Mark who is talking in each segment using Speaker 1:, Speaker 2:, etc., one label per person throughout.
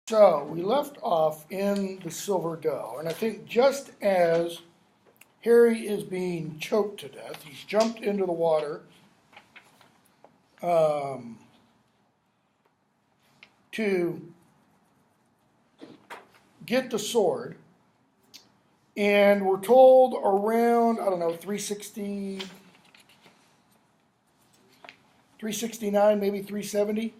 Speaker 1: So we left off in the Silver Doe, and I think just as Harry is being choked to death, he's jumped into the water to get the sword, and we're told around, 360, 369, maybe 370.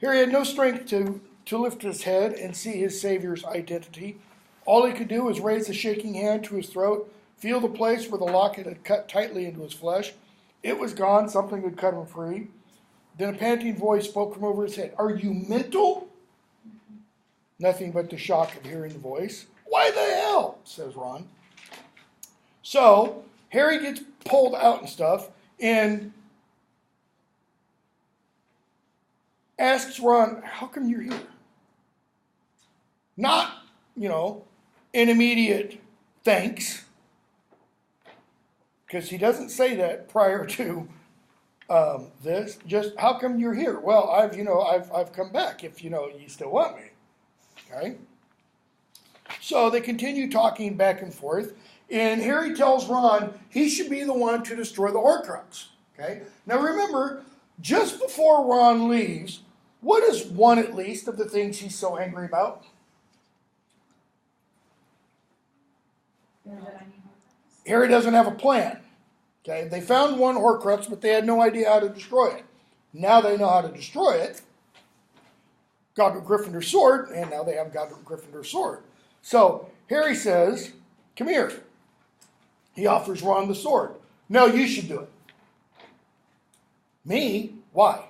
Speaker 1: Harry had no strength to lift his head and see his Savior's identity. All he could do was raise a shaking hand to his throat, feel the place where the locket had cut tightly into his flesh. It was gone. Something had cut him free. Then a panting voice spoke from over his head. "Are you mental?" Nothing but the shock of hearing the voice. "Why the hell?" says Ron. So Harry gets pulled out and stuff and asks Ron, "How come you're here?" Not, an immediate thanks, because he doesn't say that prior to this. Just, "How come you're here?" "Well, I've come back. If you still want me." Okay. So they continue talking back and forth, and Harry tells Ron he should be the one to destroy the Horcrux. Okay. Now remember, just before Ron leaves, what is one at least of the things he's so angry about? Harry doesn't have a plan. Okay, they found one Horcrux, but they had no idea how to destroy it. Now they know how to destroy it. Godric Gryffindor's sword, and now they have Godric Gryffindor's sword. So Harry says, "Come here." He offers Ron the sword. "No, you should do it." "Me? Why?"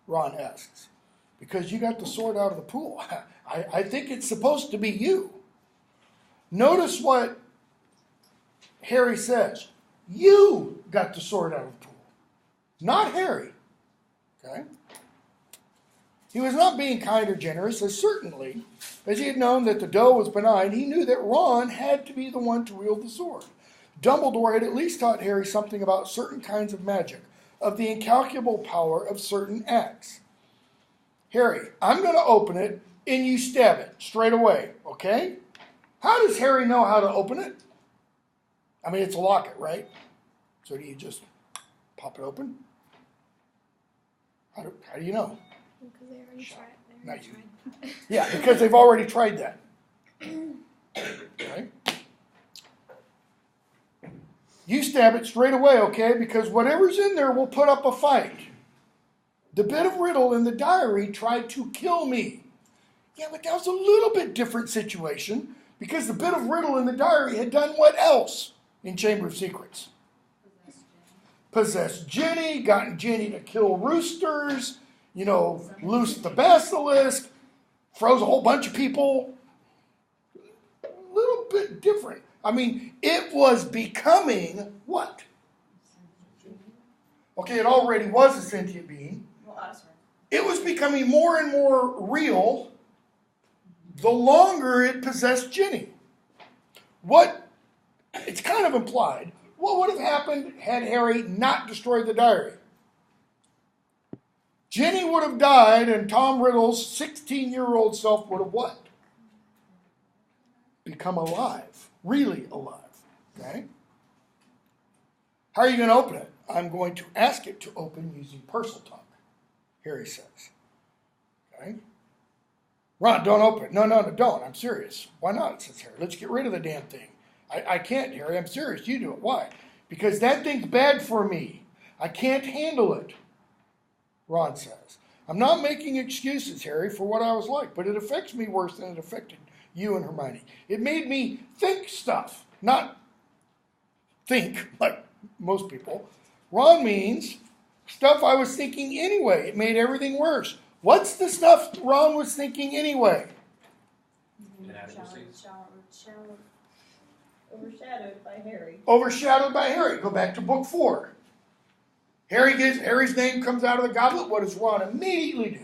Speaker 1: Ron asks. "Because you got the sword out of the pool. I think it's supposed to be you." Notice what Harry says. You got the sword out of the pool, not Harry. Okay? He was not being kind or generous, as certainly as he had known that the doe was benign, he knew that Ron had to be the one to wield the sword. Dumbledore had at least taught Harry something about certain kinds of magic, of the incalculable power of certain acts. "Harry, I'm going to open it, and you stab it straight away, okay?" How does Harry know how to open it? I mean, it's a locket, right? So do you just pop it open? How do you know?
Speaker 2: Because they already tried.
Speaker 1: Not you. Yeah, because they've already tried that. Right? You stab it straight away, okay? Because whatever's in there will put up a fight. The bit of riddle in the diary tried to kill me. Yeah, but that was a little bit different situation, because the bit of riddle in the diary had done what else in Chamber of Secrets? Possessed Ginny, gotten Ginny to kill roosters, loosed the basilisk, froze a whole bunch of people. A little bit different. I mean, it was becoming what? Okay, it already was a sentient being. It was becoming more and more real the longer it possessed Ginny. It's kind of implied. What would have happened had Harry not destroyed the diary? Ginny would have died, and Tom Riddle's 16-year-old self would have what? Become alive. Really alive. Okay? How are you going to open it? "I'm going to ask it to open using parcel talk," Harry says. Okay? "Ron, don't open it." No, don't. I'm serious." "Why not?" says Harry. "Let's get rid of the damn thing." I can't, Harry. I'm serious. You do it. "Why?" "Because that thing's bad for me. I can't handle it," Ron says. "I'm not making excuses, Harry, for what I was like, but it affects me worse than it affected you and Hermione. It made me think stuff, not think like most people. Ron means stuff I was thinking anyway. It made everything worse." What's the stuff Ron was thinking anyway?
Speaker 2: Overshadowed by Harry.
Speaker 1: Overshadowed by Harry. Go back to book 4. Harry's name comes out of the goblet. What does Ron immediately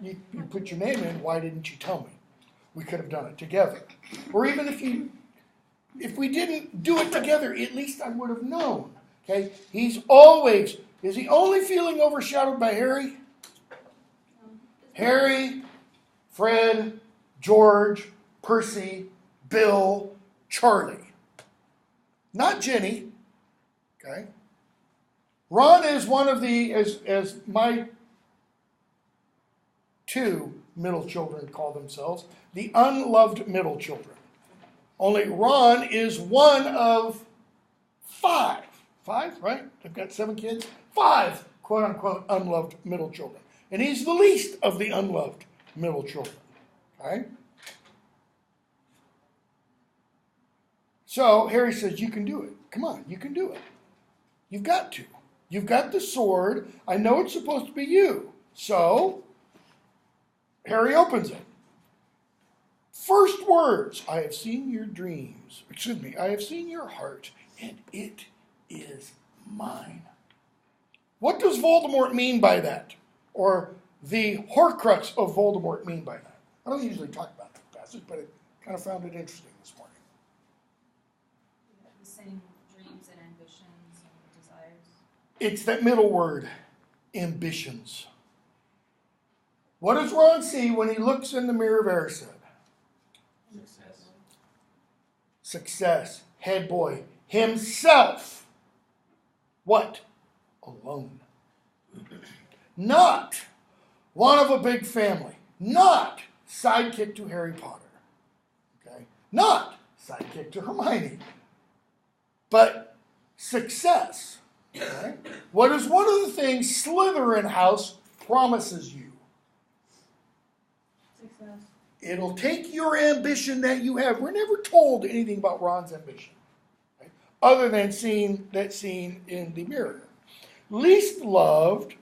Speaker 1: do? You put your name in. "Why didn't you tell me? We could have done it together." Or even if we didn't do it together, at least I would have known. Okay? Is he only feeling overshadowed by Harry? Harry Fred, George, Percy, Bill, Charlie. Not Jenny. Okay? Ron is one of the, as my two middle children call themselves, the unloved middle children. Only Ron is one of five. Five, right? I've got 7 kids. 5, quote unquote, unloved middle children. And he's the least of the unloved middle children. Okay? So Harry says, you can do it. Come on, you can do it. You've got to. You've got the sword. I know it's supposed to be you. So Harry opens it. First words, I have seen your dreams. Excuse me, I have seen your heart, and it is mine. What does Voldemort mean by that? Or the Horcrux of Voldemort mean by that? I don't usually talk about that passage, but I kind of found it interesting this morning.
Speaker 3: We have the same dreams and ambitions and desires.
Speaker 1: It's that middle word, ambitions. What does Ron see when he looks in the mirror of Erised? Success. Head boy. Himself. What? Alone. Not one of a big family. Not sidekick to Harry Potter. Okay? Not sidekick to Hermione. But success. Okay? What is one of the things Slytherin House promises you?
Speaker 2: Success.
Speaker 1: It'll take your ambition that you have. We're never told anything about Ron's ambition, right? Other than seeing that scene in the mirror. Least loved,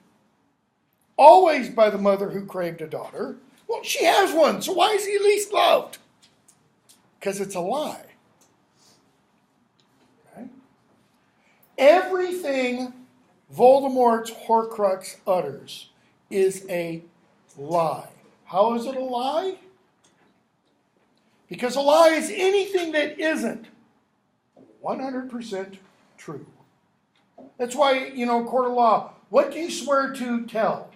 Speaker 1: always by the mother who craved a daughter. Well, she has one, so why is he least loved? Because it's a lie. Okay? Everything Voldemort's Horcrux utters is a lie. How is it a lie? Because a lie is anything that isn't 100% true. That's why, court of law, what do you swear to tell?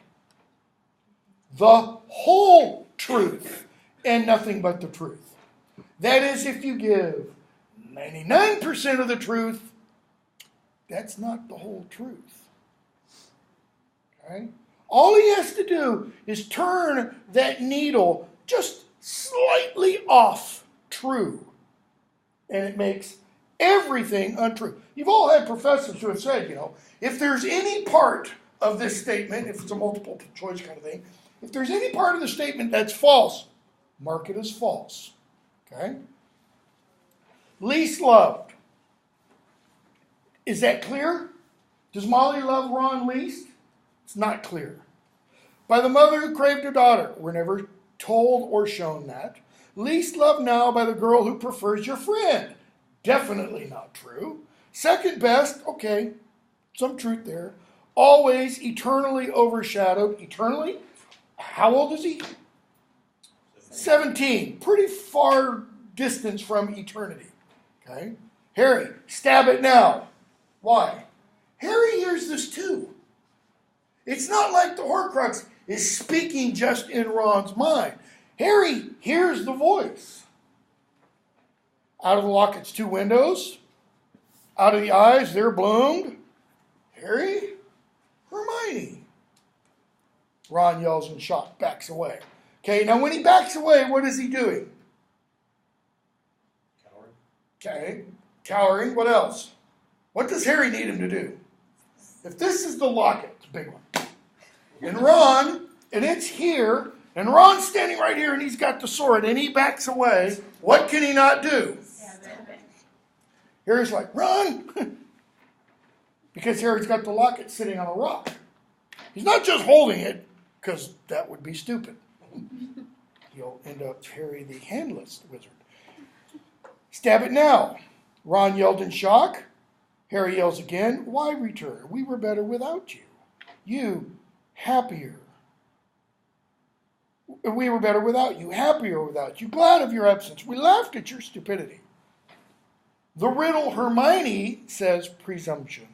Speaker 1: The whole truth and nothing but the truth. That is, if you give 99% of the truth, that's not the whole truth. Okay? All he has to do is turn that needle just slightly off true, and it makes everything untrue. You've all had professors who have said, if there's any part of this statement, if it's a multiple choice kind of thing, if there's any part of the statement that's false, mark it as false. Okay? Least loved. Is that clear? Does Molly love Ron least? It's not clear. By the mother who craved a daughter. We're never told or shown that. Least loved now by the girl who prefers your friend. Definitely not true. Second best, okay, some truth there. Always eternally overshadowed. Eternally? How old is he? 17. Pretty far distance from eternity. Okay? Harry, stab it now. Why? Harry hears this too. It's not like the Horcrux is speaking just in Ron's mind. Harry hears the voice. Out of the locket's 2 windows. Out of the eyes, they're bloomed. Harry? Hermione. Ron yells in shock, backs away. Okay, now when he backs away, what is he doing?
Speaker 4: Cowering.
Speaker 1: Okay, cowering. What else? What does Harry need him to do? If this is the locket, it's a big one. And Ron, and it's here, and Ron's standing right here, and he's got the sword, and he backs away. What can he not do? Harry's like, run! Because Harry's got the locket sitting on a rock. He's not just holding it, because that would be stupid. He'll end up Harry the handless wizard. Stab it now. Ron yelled in shock. Harry yells again. Why return? We were better without you. You, happier. We were better without you, happier without you, glad of your absence. We laughed at your stupidity. The riddle Hermione says presumption.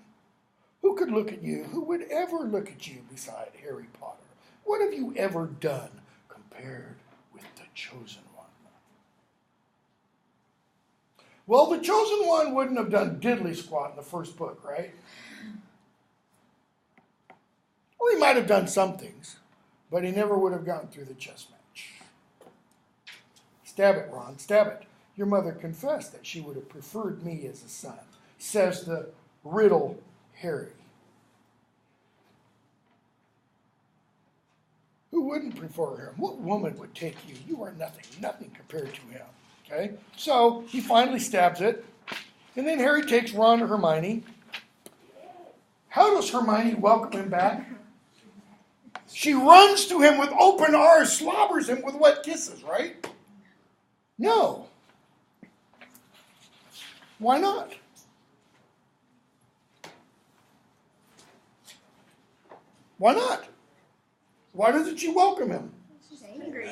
Speaker 1: Who could look at you? Who would ever look at you beside Harry Potter? What have you ever done compared with chosen one. Well, the chosen one wouldn't have done diddly squat in the first book, right? Or he might have done some things, but he never would have gotten through the chess match. Stab it, Ron, stab it. Your mother confessed that she would have preferred me as a son, says the riddle Harry. Who wouldn't prefer him? What woman would take you? You are nothing, nothing compared to him. Okay? So he finally stabs it, and then Harry takes Ron to Hermione. How does Hermione welcome him back? She runs to him with open arms, slobbers him with wet kisses, right? No. Why not? Why not? Why doesn't she welcome him?
Speaker 2: She's angry.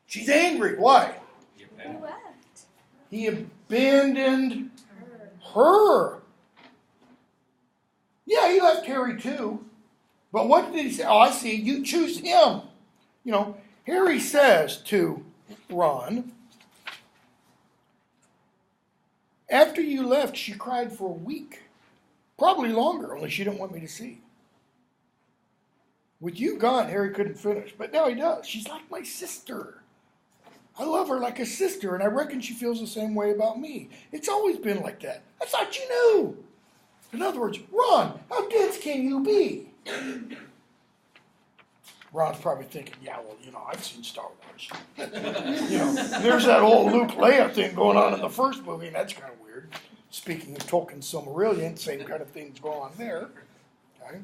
Speaker 1: She's angry. Why?
Speaker 2: He left.
Speaker 1: He abandoned her. Yeah, he left Harry too. But what did he say? Oh, I see. You choose him. You know, Harry says to Ron, after you left, she cried for a week. Probably longer, only she didn't want me to see. With you gone, Harry couldn't finish, but now he does. She's like my sister. I love her like a sister, and I reckon she feels the same way about me. It's always been like that. I thought you knew. In other words, Ron, how dense can you be? Ron's probably thinking, yeah, well, you know, I've seen Star Wars. You know, there's that whole Luke Leia thing going on in the first movie, and that's kind of weird. Speaking of Tolkien's Silmarillion, same kind of things go on there. Okay.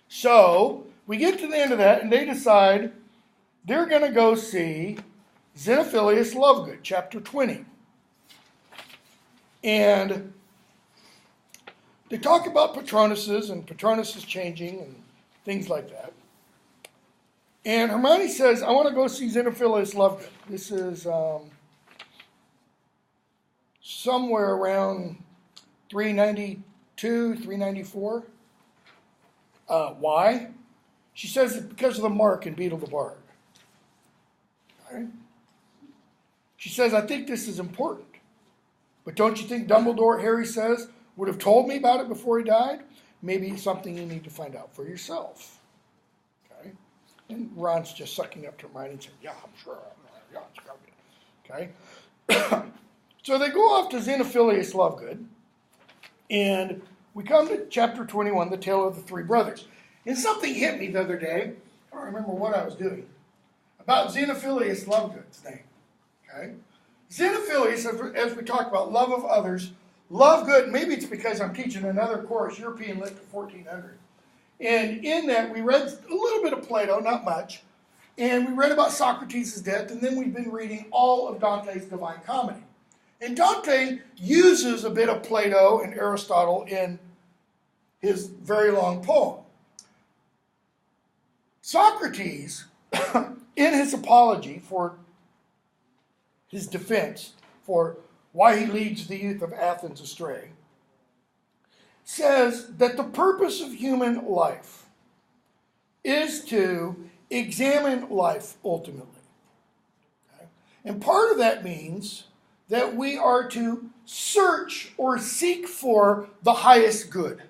Speaker 1: So we get to the end of that, and they decide they're going to go see Xenophilius Lovegood, chapter 20. And they talk about Patronuses and Patronuses changing and things like that. And Hermione says, I want to go see Xenophilius Lovegood. This is somewhere around 392, 394. Why? She says it's because of the mark in Beetle the Bard. Okay. She says, I think this is important. But don't you think Dumbledore, Harry says, would have told me about it before he died? Maybe it's something you need to find out for yourself. Okay? And Ron's just sucking up to Hermione and saying, yeah, I'm sure. Yeah, it's gotta be. Okay? So they go off to Xenophilius Lovegood, and we come to chapter 21, the tale of the three brothers. And something hit me the other day. I don't remember what I was doing. About Xenophilius Lovegood's name. Okay? Xenophilius, as we talked about, love of others, Lovegood, maybe it's because I'm teaching another course, European Lit to 1400. And in that, we read a little bit of Plato, not much. And we read about Socrates' death, and then we've been reading all of Dante's Divine Comedy. And Dante uses a bit of Plato and Aristotle in his very long poem. Socrates, in his apology for his defense for why he leads the youth of Athens astray, says that the purpose of human life is to examine life ultimately. Okay? And part of that means that we are to search or seek for the highest good.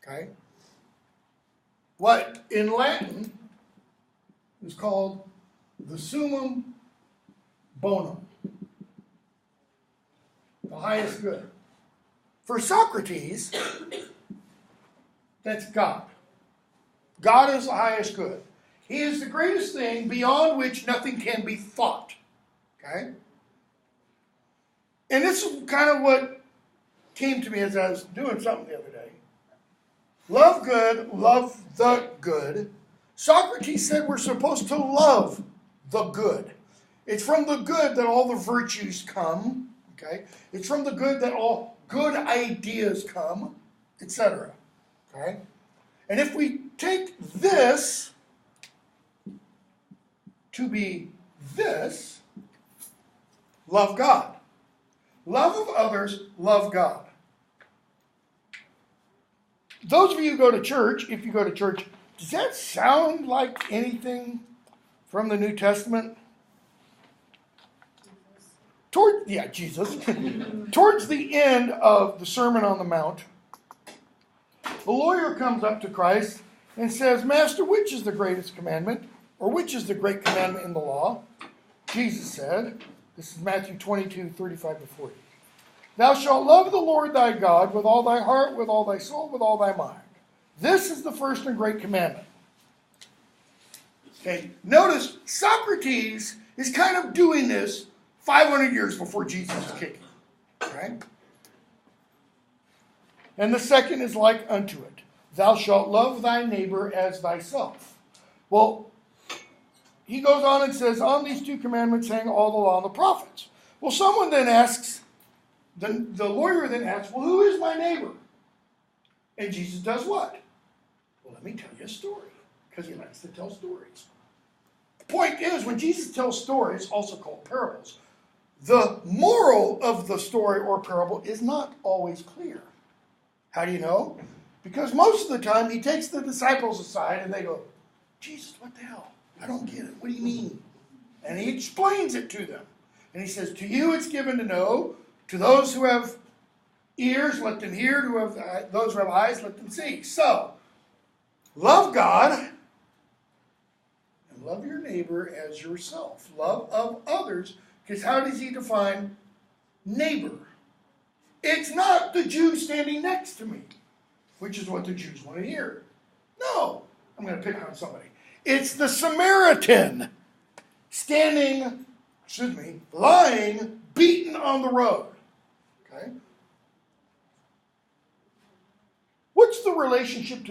Speaker 1: Okay? What in Latin is called the summum bonum, the highest good. For Socrates, that's God. God is the highest good. He is the greatest thing beyond which nothing can be thought. Okay? And this is kind of what came to me as I was doing something the other day. Love good, love the good. Socrates said we're supposed to love the good. It's from the good that all the virtues come. Okay? It's from the good that all good ideas come, etc. Okay? And if we take this to be this, love God. Love of others, love God. Those of you who go to church, if you go to church, does that sound like anything from the New Testament. Jesus. Towards the end of the Sermon on the Mount, the lawyer comes up to Christ and says, Master, which is the greatest commandment? Or which is the great commandment in the law? Jesus said, this is Matthew 22, 35 to 40. Thou shalt love the Lord thy God with all thy heart, with all thy soul, with all thy mind. This is the first and great commandment. Okay, notice Socrates is kind of doing this 500 years before Jesus is kicking. Right? And the second is like unto it. Thou shalt love thy neighbor as thyself. Well, he goes on and says, on these two commandments hang all the law and the prophets. Well, someone then asks, the lawyer then asks, well, who is my neighbor? And Jesus does what? Well, let me tell you a story, because he likes to tell stories. The point is, when Jesus tells stories, also called parables, the moral of the story or parable is not always clear. How do you know? Because most of the time he takes the disciples aside and they go, Jesus, what the hell? I don't get it. What do you mean? And he explains it to them. And he says, to you it's given to know. To those who have ears, let them hear. To those who have eyes, let them see. So, love God and love your neighbor as yourself. Love of others. Because how does he define neighbor? It's not the Jew standing next to me, which is what the Jews want to hear. No, I'm going to pick on somebody. It's the Samaritan lying, beaten on the road. Okay? What's the relationship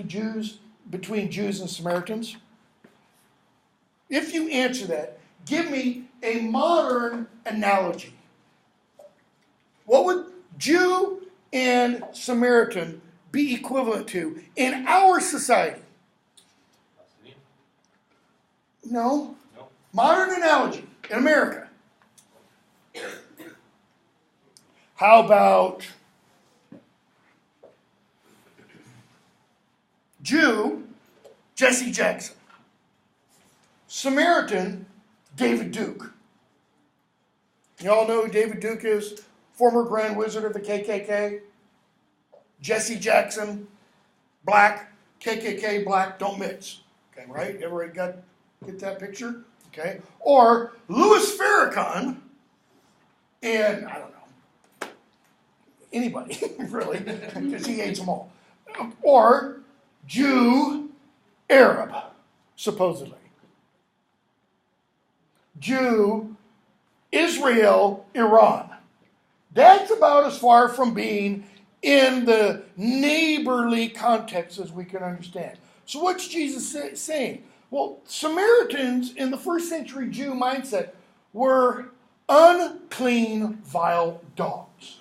Speaker 1: between Jews and Samaritans? If you answer that, give me a modern analogy. What would Jew and Samaritan be equivalent to in our society? No. Modern analogy in America. How about Jew, Jesse Jackson? Samaritan, David Duke. You all know who David Duke is? Former Grand Wizard of the KKK. Jesse Jackson, black. KKK, black, don't mix. Okay, right? Everybody get that picture? Okay. Or Louis Farrakhan, and I don't know, anybody, really, because he hates them all. Or Jew, Arab, supposedly. Jew, Israel, Iran. That's about as far from being in the neighborly context as we can understand. So what's Jesus saying? Well, Samaritans in the first century Jew mindset were unclean, vile dogs.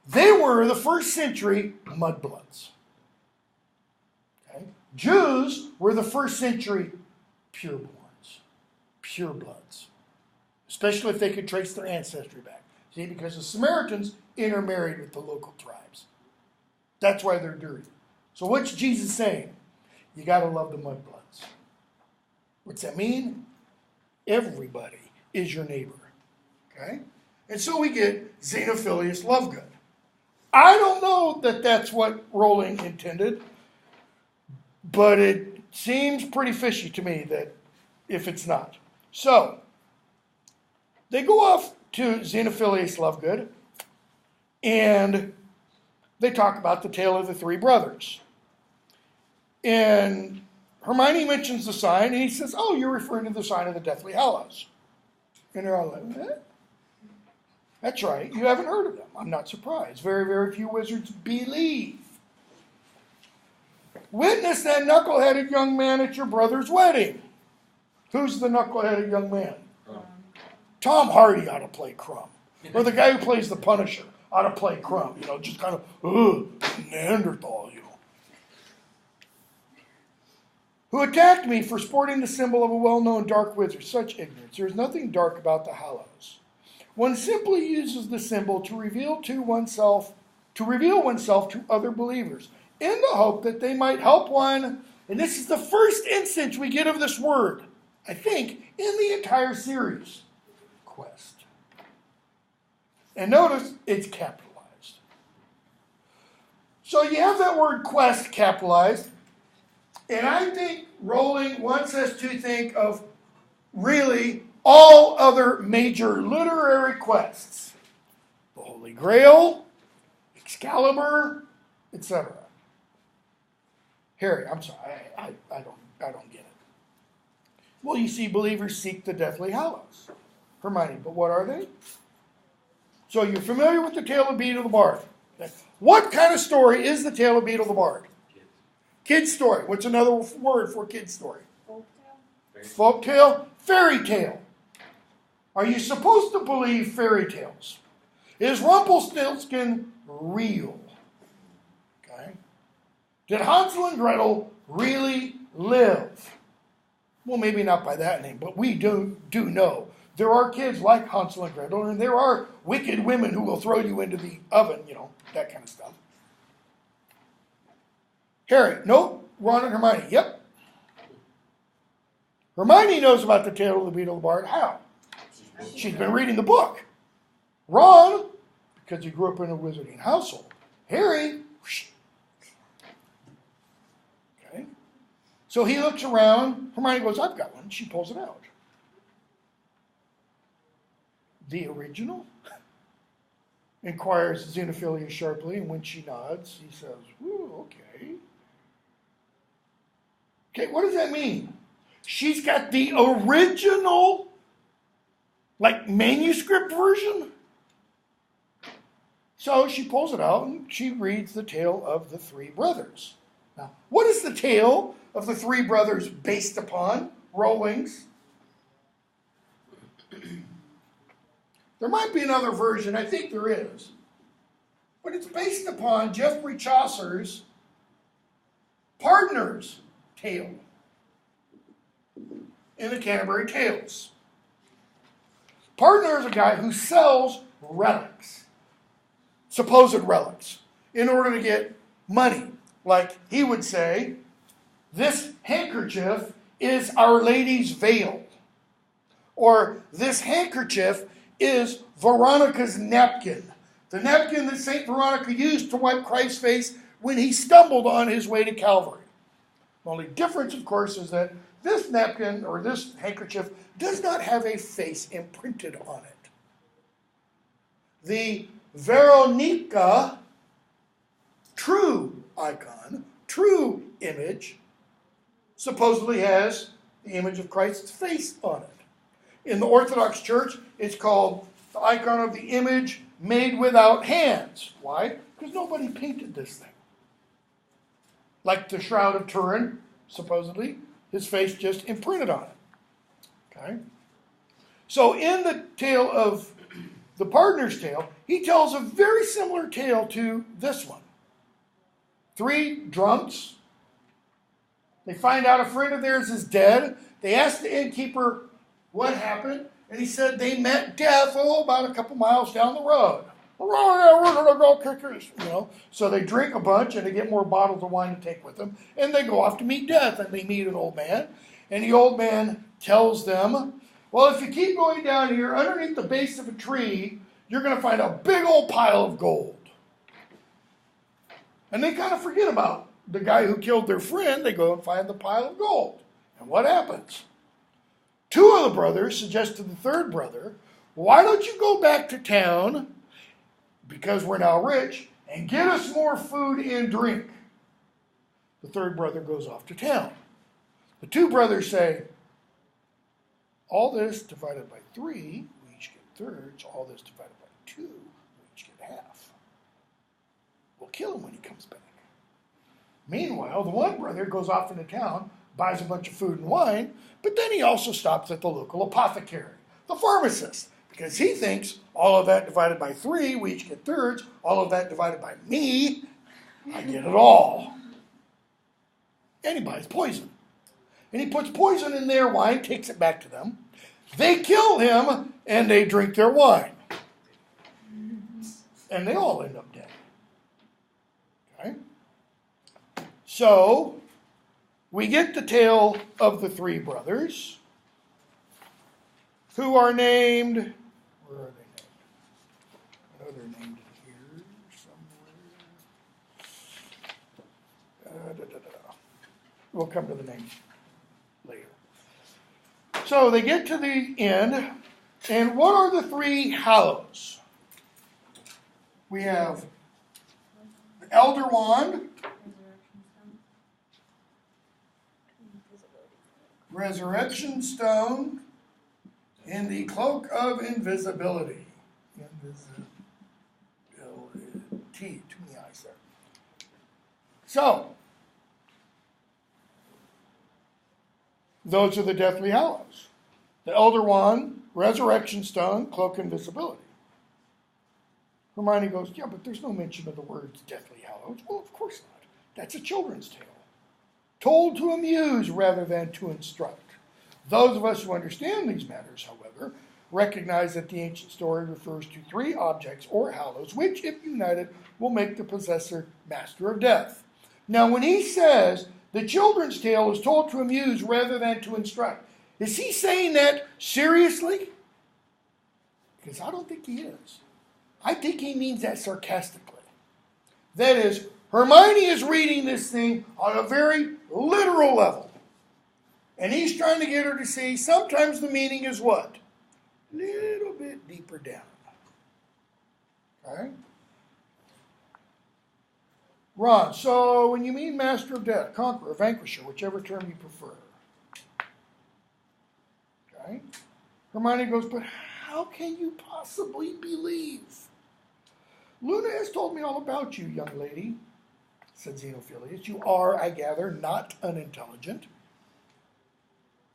Speaker 1: They were the first century mudbloods. Okay? Jews were the first century pureborns, purebloods, especially if they could trace their ancestry back. See, because the Samaritans intermarried with the local tribes. That's why they're dirty. So what's Jesus saying? You got to love the mudbloods. What's that mean? Everybody is your neighbor. Okay? And so we get Xenophilius Lovegood. I don't know that that's what Rowling intended, but it seems pretty fishy to me that if it's not. So, they go off to Xenophilius Lovegood, and they talk about the tale of the three brothers. And Hermione mentions the sign, and he says, oh, you're referring to the sign of the Deathly Hallows. And they're all like, what? That's right, you haven't heard of them. I'm not surprised. Very, very few wizards believe. Witness that knuckle-headed young man at your brother's wedding. Who's the knuckle-headed young man? Tom Hardy ought to play Crumb. Or the guy who plays the Punisher ought to play Crumb. You know, just kind of, Neanderthal, you know. Who attacked me for sporting the symbol of a well-known dark wizard. Such ignorance. There is nothing dark about the Hallows. One simply uses the symbol to reveal oneself to other believers, in the hope that they might help one And this is the first instance we get of this word, I think, in the entire series. Quest. And notice it's capitalized. So you have that word quest capitalized. And I think Rowling wants us to think of really all other major literary quests. The Holy Grail, Excalibur, etc. Harry, I'm sorry, I don't get it. Well, you see, believers seek the Deathly Hallows. Hermione, but what are they? So you're familiar with the tale of Beedle the Bard. What kind of story is the tale of Beedle the Bard? Kid story. What's another word for kid story? Folk tale. Fairy tale. Are you supposed to believe fairy tales? Is Rumpelstiltskin real? Okay. Did Hansel and Gretel really live? Well, maybe not by that name, but we do know there are kids like Hansel and Gretel, and there are wicked women who will throw you into the oven, that kind of stuff. Harry, nope. Ron and Hermione, yep. Hermione knows about the tale of the Beedle the Bard. How? She's been reading the book. Ron, because he grew up in a wizarding household. Harry, okay. So he looks around. Hermione goes, I've got one. She pulls it out. The original? Inquires Xenophilia sharply, and when she nods, he says, ooh, okay. Okay, what does that mean? She's got the original, manuscript version? So she pulls it out and she reads the tale of the three brothers. Now, what is the tale of the three brothers based upon? Rowling's. There might be another version, I think there is. But it's based upon Geoffrey Chaucer's Pardoner's Tale in the Canterbury Tales. Pardoner is a guy who sells relics, supposed relics, in order to get money. Like he would say, this handkerchief is Our Lady's veil. Or this handkerchief is Veronica's napkin. The napkin that St. Veronica used to wipe Christ's face when he stumbled on his way to Calvary. The only difference, of course, is that this napkin or this handkerchief does not have a face imprinted on it. The Veronica true icon, true image, supposedly has the image of Christ's face on it. In the Orthodox Church, it's called the icon of the image made without hands. Why? Because nobody painted this thing. Like the Shroud of Turin, supposedly, his face just imprinted on it. Okay? So in the tale of the Pardoner's Tale, he tells a very similar tale to this one. Three drunks. They find out a friend of theirs is dead. They ask the innkeeper what happened, and he said they met death, about a couple miles down the road. Oh, yeah, we're going to go kickers, So they drink a bunch, and they get more bottles of wine to take with them, and they go off to meet death, and they meet an old man, and the old man tells them, well, if you keep going down here, underneath the base of a tree, you're going to find a big old pile of gold. And they kind of forget about the guy who killed their friend. They go and find the pile of gold. And what happens? Two of the brothers suggest to the third brother, why don't you go back to town, because we're now rich, and get us more food and drink. The third brother goes off to town. The two brothers say, all this divided by 3, we each get thirds. All this divided by 2, we each get half. We'll kill him when he comes back. Meanwhile, the one brother goes off into town, buys a bunch of food and wine, but then he also stops at the local apothecary, the pharmacist, because he thinks all of that divided by 3, we each get thirds. All of that divided by me, I get it all. And he buys poison. And he puts poison in their wine, takes it back to them. They kill him, and they drink their wine. And they all end up dead. Okay? So, we get the tale of the three brothers who are named, where are they named? I know they're named here somewhere. We'll come to the names later. So they get to the end, and what are the three hallows? We have the Elder Wand, Resurrection Stone, and the Cloak of Invisibility. Invisibility. Too many eyes there. So, those are the Deathly Hallows. The Elder Wand, Resurrection Stone, Cloak of Invisibility. Hermione goes, yeah, but there's no mention of the words Deathly Hallows. Well, of course not. That's a children's tale. Told to amuse rather than to instruct. Those of us who understand these matters, however, recognize that the ancient story refers to three objects or hallows, which, if united, will make the possessor master of death. Now, when he says the children's tale is told to amuse rather than to instruct, is he saying that seriously? Because I don't think he is. I think he means that sarcastically. That is, Hermione is reading this thing on a very literal level. And he's trying to get her to see sometimes the meaning is what? A little bit deeper down. Okay? Ron, so when you mean master of death, conqueror, vanquisher, whichever term you prefer. Okay? Hermione goes, but how can you possibly believe? Luna has told me all about you, young lady, said Xenophilius. You are, I gather, not unintelligent.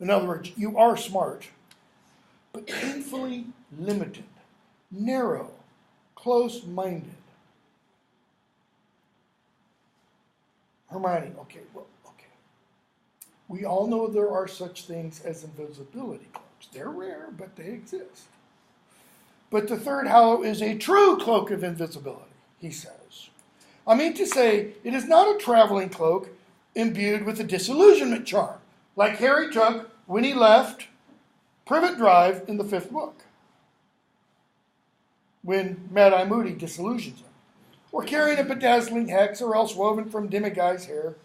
Speaker 1: In other words, you are smart, but painfully limited, narrow, close-minded. Hermione, okay. We all know there are such things as invisibility cloaks. They're rare, but they exist. But the third hallow is a true cloak of invisibility, he says. I mean to say, it is not a traveling cloak imbued with a disillusionment charm, like Harry took when he left Privet Drive in the 5th book, when Mad-Eye Moody disillusions him, or carrying a bedazzling hex, or else woven from Demiguy's hair.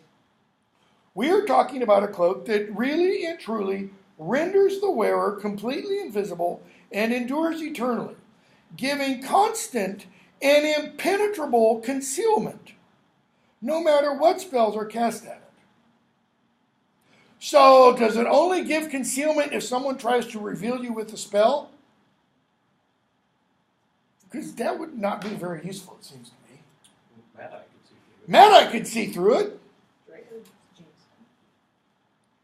Speaker 1: We are talking about a cloak that really and truly renders the wearer completely invisible and endures eternally, giving constant and impenetrable concealment, no matter what spells are cast at it. So, does it only give concealment if someone tries to reveal you with a spell? Because that would not be very useful, it seems to me. Mad-Eye could see through it.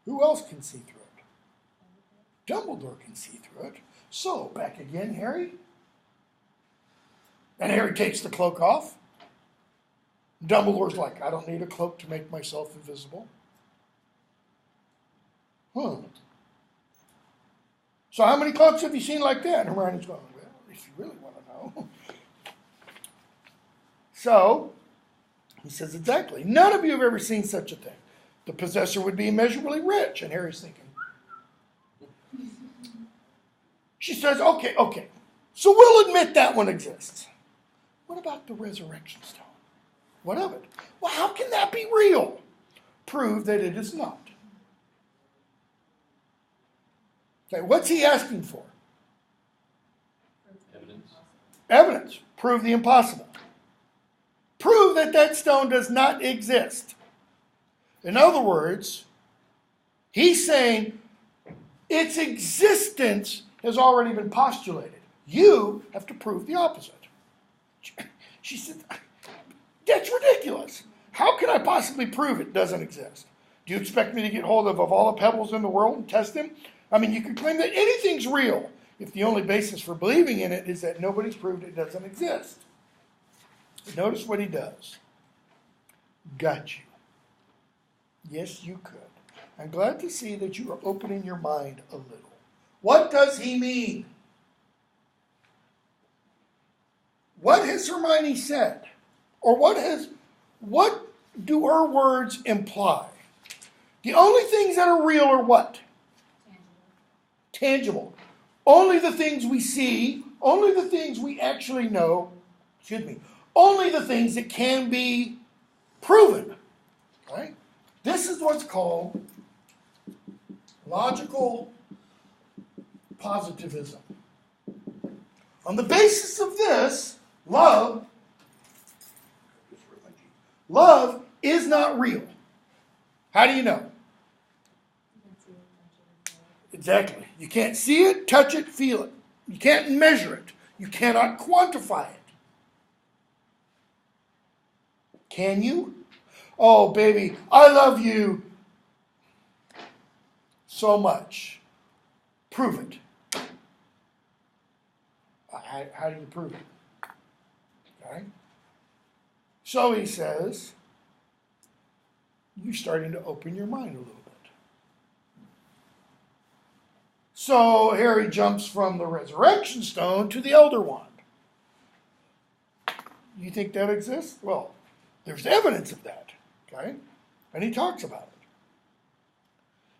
Speaker 1: Who else can see through it? Dumbledore can see through it. So, back again, Harry. And Harry takes the cloak off. Dumbledore's like, I don't need a cloak to make myself invisible. So how many cloaks have you seen like that? And Hermione's going, well, if you really want to know. So, he says, exactly. None of you have ever seen such a thing. The possessor would be immeasurably rich. And Harry's thinking. She says, okay. So we'll admit that one exists. What about the resurrection stone? What of it? Well, how can that be real? Prove that it is not. Okay, what's he asking for? Evidence. Prove the impossible. Prove that that stone does not exist. In other words, he's saying its existence has already been postulated. You have to prove the opposite. She said, that's ridiculous. How can I possibly prove it doesn't exist? Do you expect me to get hold of all the pebbles in the world and test them? I mean, you can claim that anything's real if the only basis for believing in it is that nobody's proved it doesn't exist. But notice what he does. Got you. Yes, you could. I'm glad to see that you are opening your mind a little. What does he mean? What has Hermione said? Or what do her words imply? The only things that are real are what? Tangible. Only the things we see, only the things we actually know, only the things that can be proven. Right? This is what's called logical positivism. On the basis of this, love is not real. How do you know? Exactly. You can't see it, touch it, feel it. You can't measure it. You cannot quantify it. Can you? Oh, baby, I love you so much. Prove it. How do you prove it? Okay. So he says, you're starting to open your mind a little bit. So Harry jumps from the resurrection stone to the elder wand. You think that exists? Well, there's evidence of that. Okay? And he talks about it.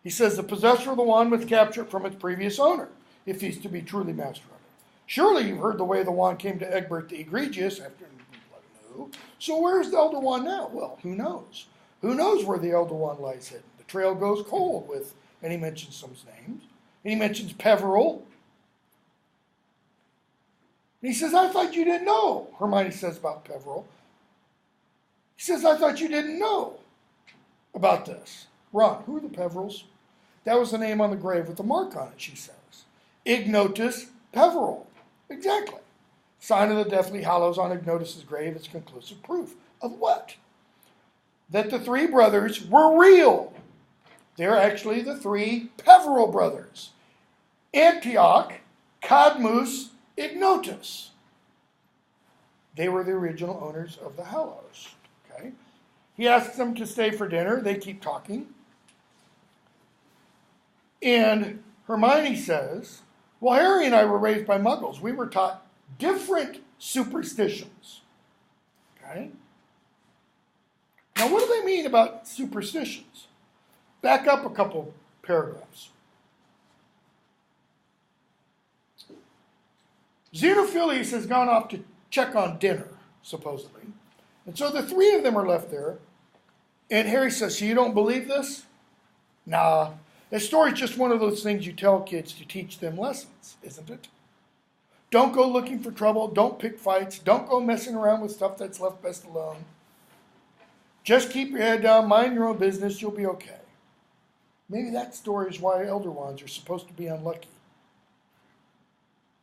Speaker 1: He says the possessor of the wand must capture it from its previous owner, if he's to be truly master of it. Surely you've heard the way the wand came to Egbert the Egregious after no. So where's the elder wand now? Well, who knows? Who knows where the elder wand lies hidden? The trail goes cold with, and he mentions some names. And he mentions Peveril. And he says, I thought you didn't know. Hermione says about Peveril. He says, I thought you didn't know about this. Ron, who are the Peverils? That was the name on the grave with the mark on it, she says. Ignotus Peveril. Exactly. Sign of the Deathly Hallows on Ignotus' grave is conclusive proof. Of what? That the three brothers were real. They're actually the three Peveril brothers. Antioch, Cadmus, Ignotus. They were the original owners of the Hallows. Okay. He asks them to stay for dinner. They keep talking. And Hermione says, well, Harry and I were raised by muggles. We were taught different superstitions. Okay? Now, what do they mean about superstitions? Back up a couple paragraphs. Xenophilius has gone off to check on dinner, supposedly. And so the three of them are left there. And Harry says, so you don't believe this? Nah. The story's just one of those things you tell kids to teach them lessons, isn't it? Don't go looking for trouble. Don't pick fights. Don't go messing around with stuff that's left best alone. Just keep your head down. Mind your own business. You'll be okay. Maybe that story is why elder wands are supposed to be unlucky.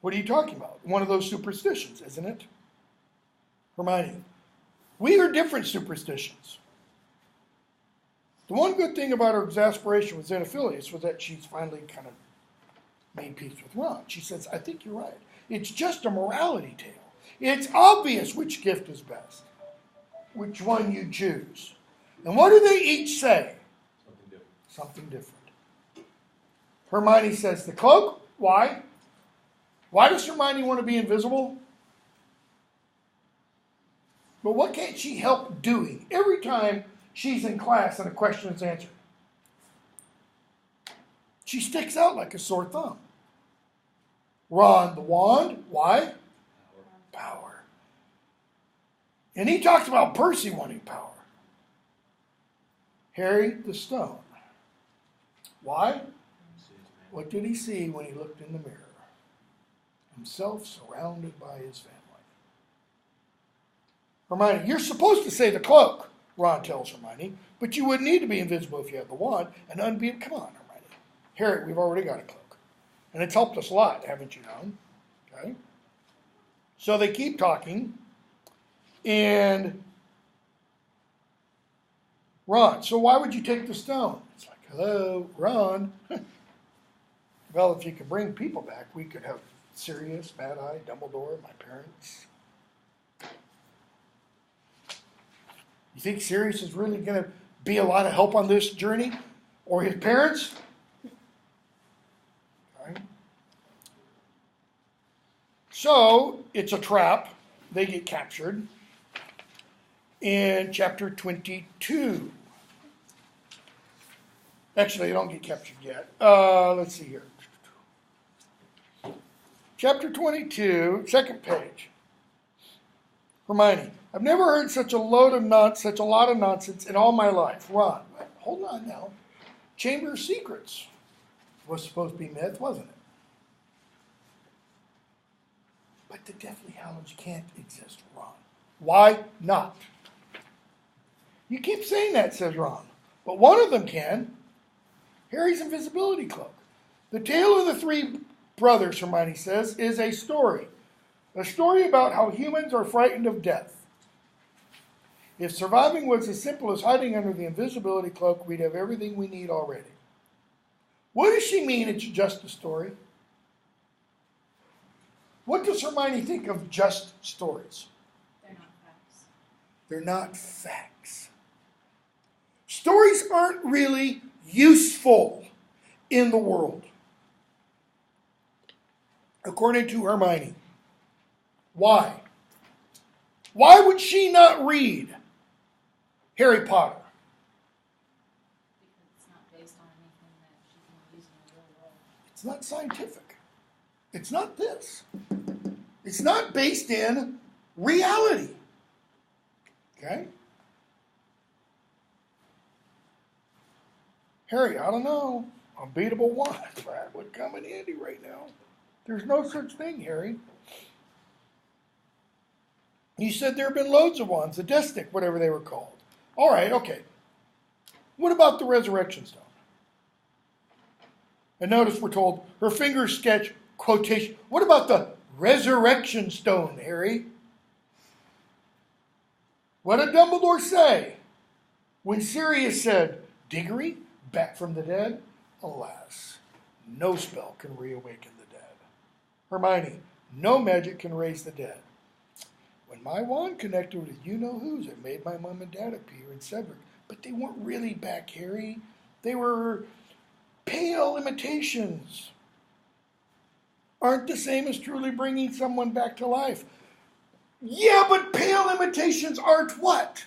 Speaker 1: What are you talking about? One of those superstitions, isn't it? Hermione, we are different superstitions. The one good thing about her exasperation with Xenophilius was that she's finally kind of made peace with Ron. She says, I think you're right. It's just a morality tale. It's obvious which gift is best, which one you choose. And what do they each say? Something different. Hermione says, the cloak? Why? Why does Hermione want to be invisible? But what can't she help doing every time she's in class and a question is answered? She sticks out like a sore thumb. Ron, the wand. Why? Power. And he talks about Percy wanting power. Harry, the stone. Why? What did he see when he looked in the mirror? Himself surrounded by his family. Hermione, you're supposed to say the cloak, Ron tells Hermione, but you wouldn't need to be invisible if you had the wand. And unbeam, come on, Hermione. Harry, we've already got a cloak. And it's helped us a lot, haven't you known? Okay. So they keep talking. And Ron, so why would you take the stone? It's like, hello, Ron. Well, if you could bring people back, we could have Sirius, Mad Eye, Dumbledore, my parents. You think Sirius is really going to be a lot of help on this journey? Or his parents? Okay. So, it's a trap. They get captured. In chapter 22. Actually, they don't get captured yet. Let's see here. Chapter 22, second page. Hermione, I've never heard such a lot of nonsense in all my life. Ron, hold on now. Chamber of Secrets was supposed to be myth, wasn't it? But the Deathly Hallows can't exist, Ron. Why not? You keep saying that, says Ron. But one of them can. Harry's invisibility cloak. The tale of the three brothers, Hermione says, is a story. A story about how humans are frightened of death. If surviving was as simple as hiding under the invisibility cloak, we'd have everything we need already. What does she mean it's just a story? What does Hermione think of just stories?
Speaker 3: They're not facts.
Speaker 1: They're not facts. Stories aren't really useful in the world, according to Hermione. Why? Why would she not read Harry Potter?
Speaker 3: Because it's not based on anything that she can use in the real world.
Speaker 1: It's not scientific. It's not this. It's not based in reality. Okay? Harry, I don't know. Unbeatable one. That would come in handy right now. There's no such thing, Harry. You said there have been loads of ones, the Death Stick, whatever they were called. All right, okay. What about the Resurrection Stone? And notice we're told her fingers sketch quotation. What about the Resurrection Stone, Harry? What did Dumbledore say when Sirius said, Diggory, back from the dead? Alas, no spell can reawaken the dead. Hermione, no magic can raise the dead. When my wand connected with you-know-who's, it made my mom and dad appear in Cedric. But they weren't really back, Harry. They were pale imitations. Aren't the same as truly bringing someone back to life. Yeah, but pale imitations aren't what?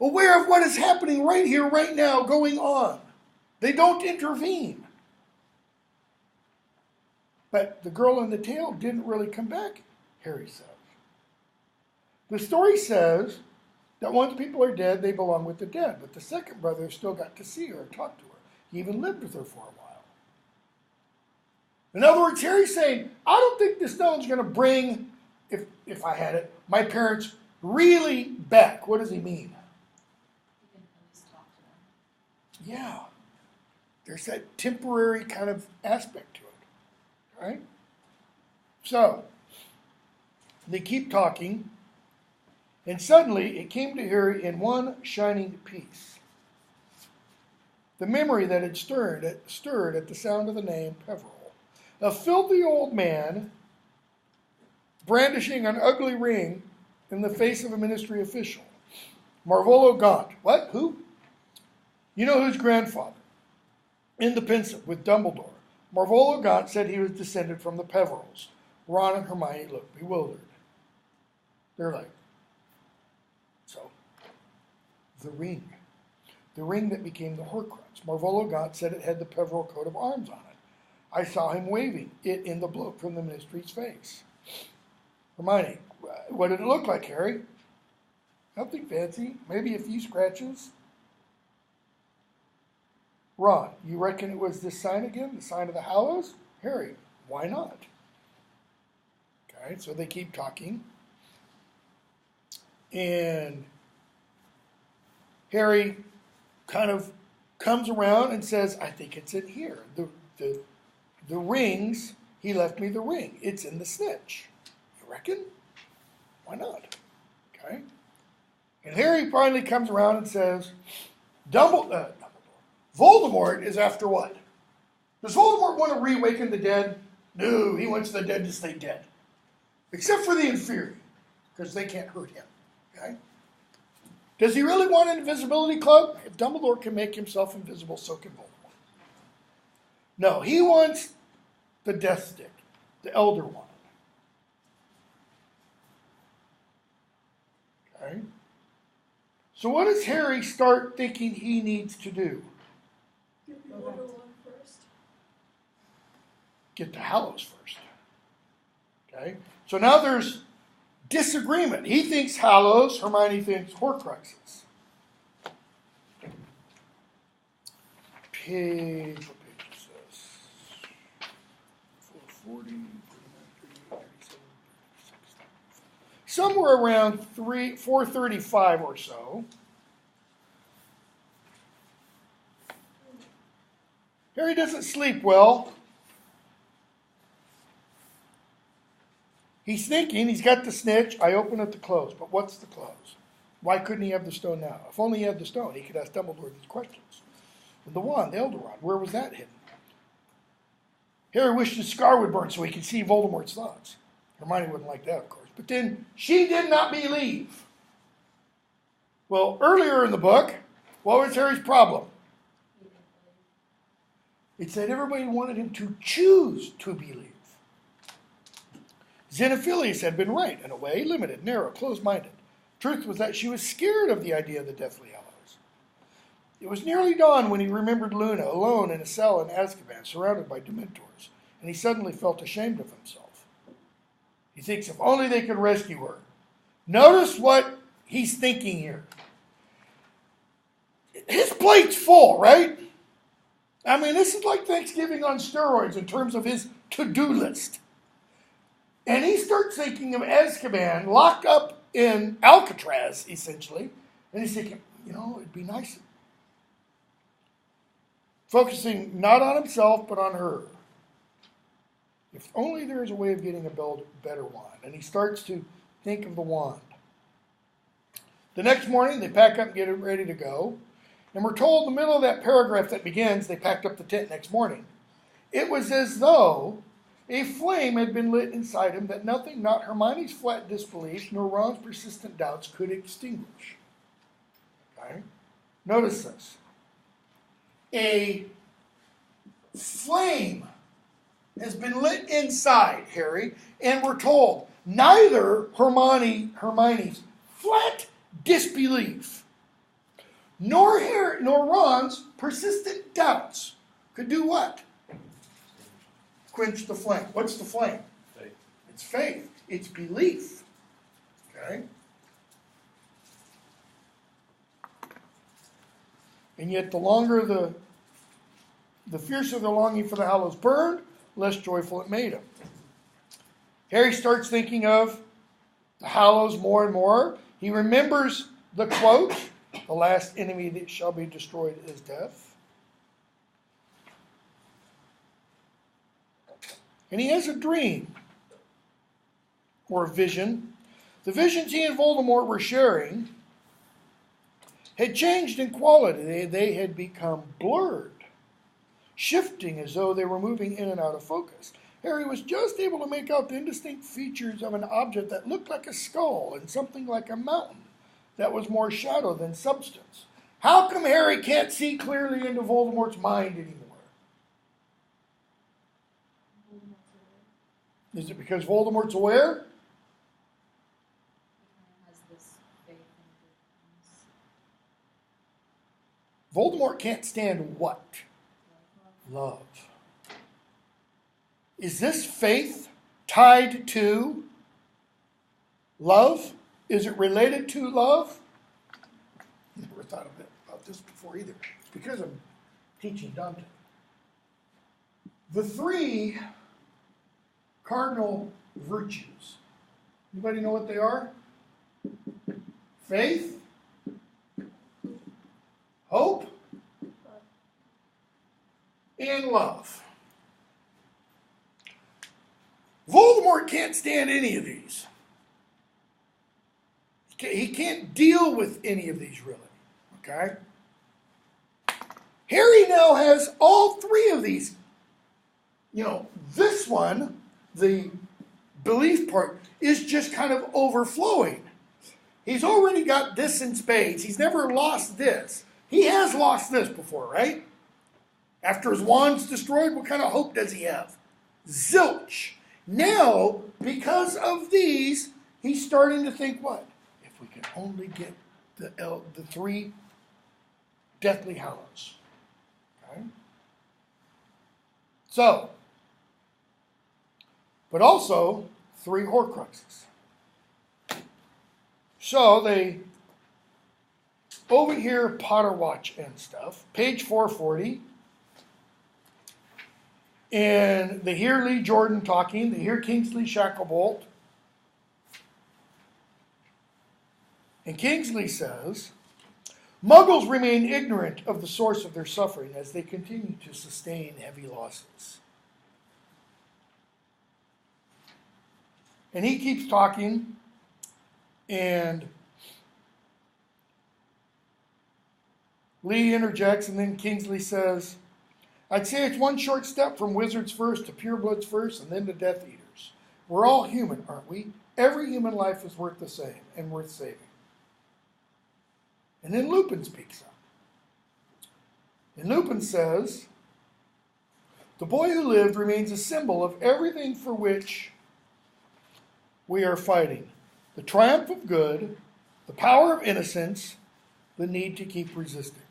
Speaker 1: Aware of what is happening right here, right now, going on. They don't intervene. But the girl in the tale didn't really come back, Harry says. The story says that once people are dead, they belong with the dead. But the second brother still got to see her and talk to her. He even lived with her for a while. In other words, Harry's saying, I don't think the stone's going to bring, if I had it, my parents really back. What does he mean?
Speaker 3: You can at least talk to them.
Speaker 1: Yeah. There's that temporary kind of aspect to it. Right? So, they keep talking. And suddenly, it came to Harry in one shining piece. The memory that had stirred at the sound of the name Peveril. A filthy old man brandishing an ugly ring in the face of a ministry official. Marvolo Gaunt. What? Who? You know whose grandfather? In the Pensive with Dumbledore. Marvolo Gaunt said he was descended from the Peverils. Ron and Hermione looked bewildered. They're like, so, the ring that became the Horcrux. Marvolo Gaunt said it had the Peveril coat of arms on it. I saw him waving it in the blow from the ministry's face. Hermione, what did it look like, Harry? Nothing fancy, maybe a few scratches. Ron, you reckon it was this sign again, the sign of the Hallows? Harry, why not? Okay, so they keep talking. And Harry kind of comes around and says, I think it's in here. The rings, he left me the ring. It's in the snitch. You reckon? Why not? Okay. And Harry finally comes around and says, Voldemort is after what? Does Voldemort want to reawaken the dead? No, he wants the dead to stay dead. Except for the inferior, because they can't hurt him. Okay? Does he really want an invisibility cloak? If Dumbledore can make himself invisible, so can Voldemort. No, he wants the Death Stick, the Elder Wand. Okay? So what does Harry start thinking he needs to do?
Speaker 2: Order one first.
Speaker 1: Get to Hallows first. Okay? So now there's disagreement. He thinks Hallows, Hermione thinks Horcruxes. What page is this? 440, 39, 38, 37, 36. Somewhere around 435 or so. Harry doesn't sleep well. He's thinking, he's got the snitch, I open it to close. But what's the close? Why couldn't he have the stone now? If only he had the stone, he could ask Dumbledore these questions. And the wand, the Elder Wand, where was that hidden? Harry wished his scar would burn so he could see Voldemort's thoughts. Hermione wouldn't like that, of course. But then, she did not believe. Well, earlier in the book, what was Harry's problem? It said everybody wanted him to choose to believe. Xenophilius had been right, in a way, limited, narrow, closed-minded. Truth was that she was scared of the idea of the Deathly Hallows. It was nearly dawn when he remembered Luna alone in a cell in Azkaban, surrounded by Dementors, and he suddenly felt ashamed of himself. He thinks if only they could rescue her. Notice what he's thinking here. His plate's full, right? I mean, this is like Thanksgiving on steroids in terms of his to-do list. And he starts thinking of Azkaban, locked up in Alcatraz, essentially. And he's thinking, it'd be nice. Focusing not on himself, but on her. If only there is a way of getting a better wand. And he starts to think of the wand. The next morning, they pack up and get it ready to go. And we're told in the middle of that paragraph that begins, they packed up the tent next morning. It was as though a flame had been lit inside him that nothing, not Hermione's flat disbelief, nor Ron's persistent doubts, could extinguish. Okay? Notice this. A flame has been lit inside Harry, and we're told neither Hermione's flat disbelief nor Ron's persistent doubts could do what? Quench the flame. What's the flame?
Speaker 4: Faith.
Speaker 1: It's faith. It's belief. Okay? And yet the longer the fiercer the longing for the Hallows burned, less joyful it made him. Harry starts thinking of the Hallows more and more. He remembers the quote, "The last enemy that shall be destroyed is death." And he has a dream or a vision. The visions he and Voldemort were sharing had changed in quality. They had become blurred, shifting as though they were moving in and out of focus. Harry was just able to make out the indistinct features of an object that looked like a skull and something like a mountain that was more shadow than substance. How come Harry can't see clearly into Voldemort's mind anymore? Is it because Voldemort's aware?
Speaker 3: He has this faith in goodness.
Speaker 1: Voldemort can't stand what? Love. Is this faith tied to love? Is it related to love? Never thought about this before either. It's because I'm teaching Dante. The three cardinal virtues. Anybody know what they are? Faith, hope, and love. Voldemort can't stand any of these. He can't deal with any of these, really. Okay? Harry now has all three of these. This one, the belief part, is just kind of overflowing. He's already got this in spades. He's never lost this. He has lost this before, right? After his wand's destroyed, what kind of hope does he have? Zilch. Now, because of these, he's starting to think what? If we can only get the three Deathly Hallows. Okay? So, but also 3 Horcruxes. So they, over here, Potter Watch and stuff, page 440, and they hear Lee Jordan talking, they hear Kingsley Shacklebolt, and Kingsley says, Muggles remain ignorant of the source of their suffering as they continue to sustain heavy losses. And he keeps talking, and Lee interjects, and then Kingsley says, I'd say it's one short step from wizards first to purebloods first and then to Death Eaters. We're all human, aren't we? Every human life is worth the same and worth saving. And then Lupin speaks up. And Lupin says, the boy who lived remains a symbol of everything for which we are fighting. The triumph of good, the power of innocence, the need to keep resisting.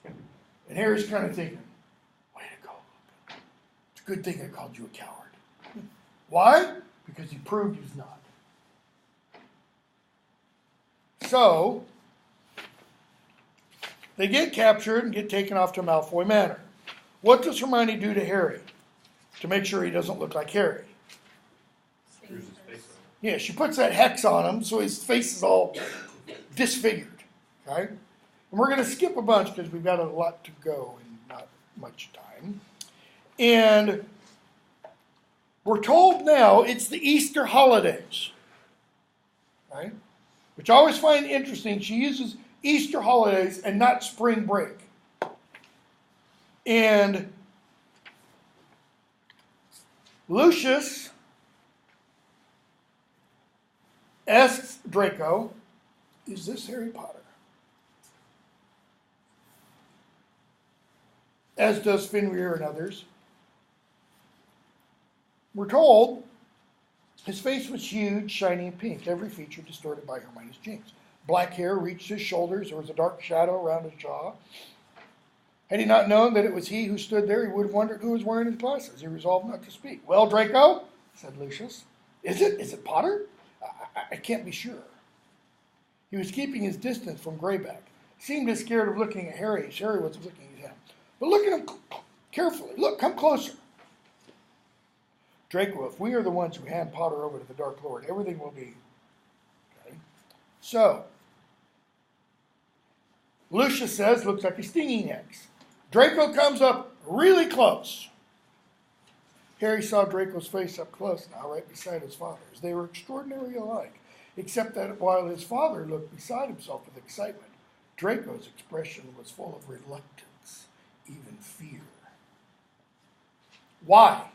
Speaker 1: And Harry's kind of thinking, way to go, Lupin. It's a good thing I called you a coward. Why? Because he proved he's not. So, they get captured and get taken off to Malfoy Manor. What does Hermione do to Harry to make sure he doesn't look like Harry?
Speaker 4: Screws his face up.
Speaker 1: Yeah, she puts that hex on him so his face is all disfigured. Okay? And we're going to skip a bunch because we've got a lot to go and not much time. And we're told now it's the Easter holidays. Right? Which I always find interesting. She uses Easter holidays and not spring break. And Lucius asks Draco, is this Harry Potter? As does Fenrir and others. We're told his face was huge, shiny, and pink, every feature distorted by Hermione's genes. Black hair reached his shoulders. There was a dark shadow around his jaw. Had he not known that it was he who stood there, he would have wondered who was wearing his glasses. He resolved not to speak. Well, Draco, said Lucius, is it Potter? I can't be sure. He was keeping his distance from Greyback. He seemed as scared of looking at Harry as Harry was looking at him. But look at him carefully. Look, come closer. Draco, if we are the ones who hand Potter over to the Dark Lord, everything will be okay. So, Lucius says, looks like a stinging hex. Draco comes up really close. Harry saw Draco's face up close now, right beside his father's. They were extraordinarily alike, except that while his father looked beside himself with excitement, Draco's expression was full of reluctance, even fear. Why?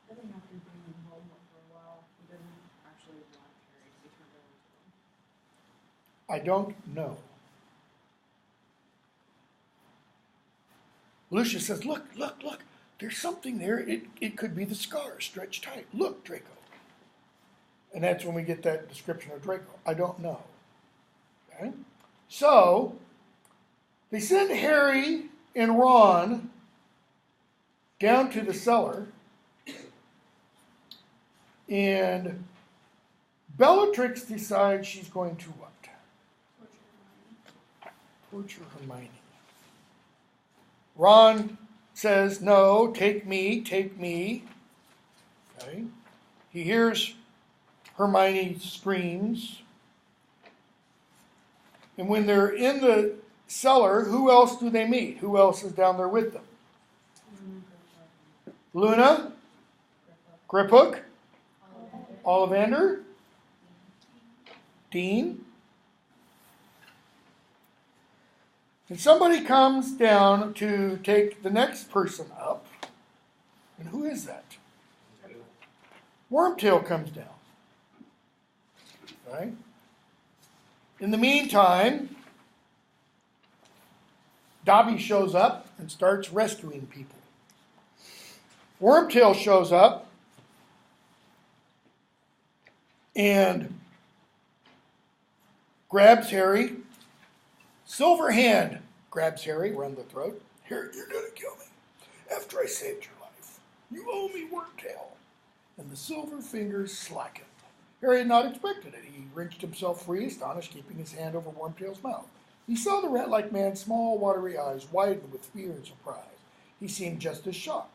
Speaker 3: Doesn't have to be in Voldemort for a while. He doesn't actually want Harry to be turned over to him.
Speaker 1: I don't know. Lucius says, look. There's something there. It could be the scar stretched tight. Look, Draco. And that's when we get that description of Draco. I don't know. Okay? So, they send Harry and Ron down to the cellar. And Bellatrix decides she's going to what? Torture Hermione. Ron says, no, take me. Okay. He hears Hermione's screams. And when they're in the cellar, who else do they meet? Who else is down there with them? Luna, Griphook, Ollivander, Dean. And somebody comes down to take the next person up. And who is that? Wormtail comes down. Right? In the meantime, Dobby shows up and starts rescuing people. Wormtail shows up and grabs Harry. Silverhand grabs Harry around the throat. Harry, you're going to kill me. After I saved your life, you owe me Wormtail. And the silver fingers slackened. Harry had not expected it. He wrenched himself free, astonished, keeping his hand over Wormtail's mouth. He saw the rat-like man's small, watery eyes widen with fear and surprise. He seemed just as shocked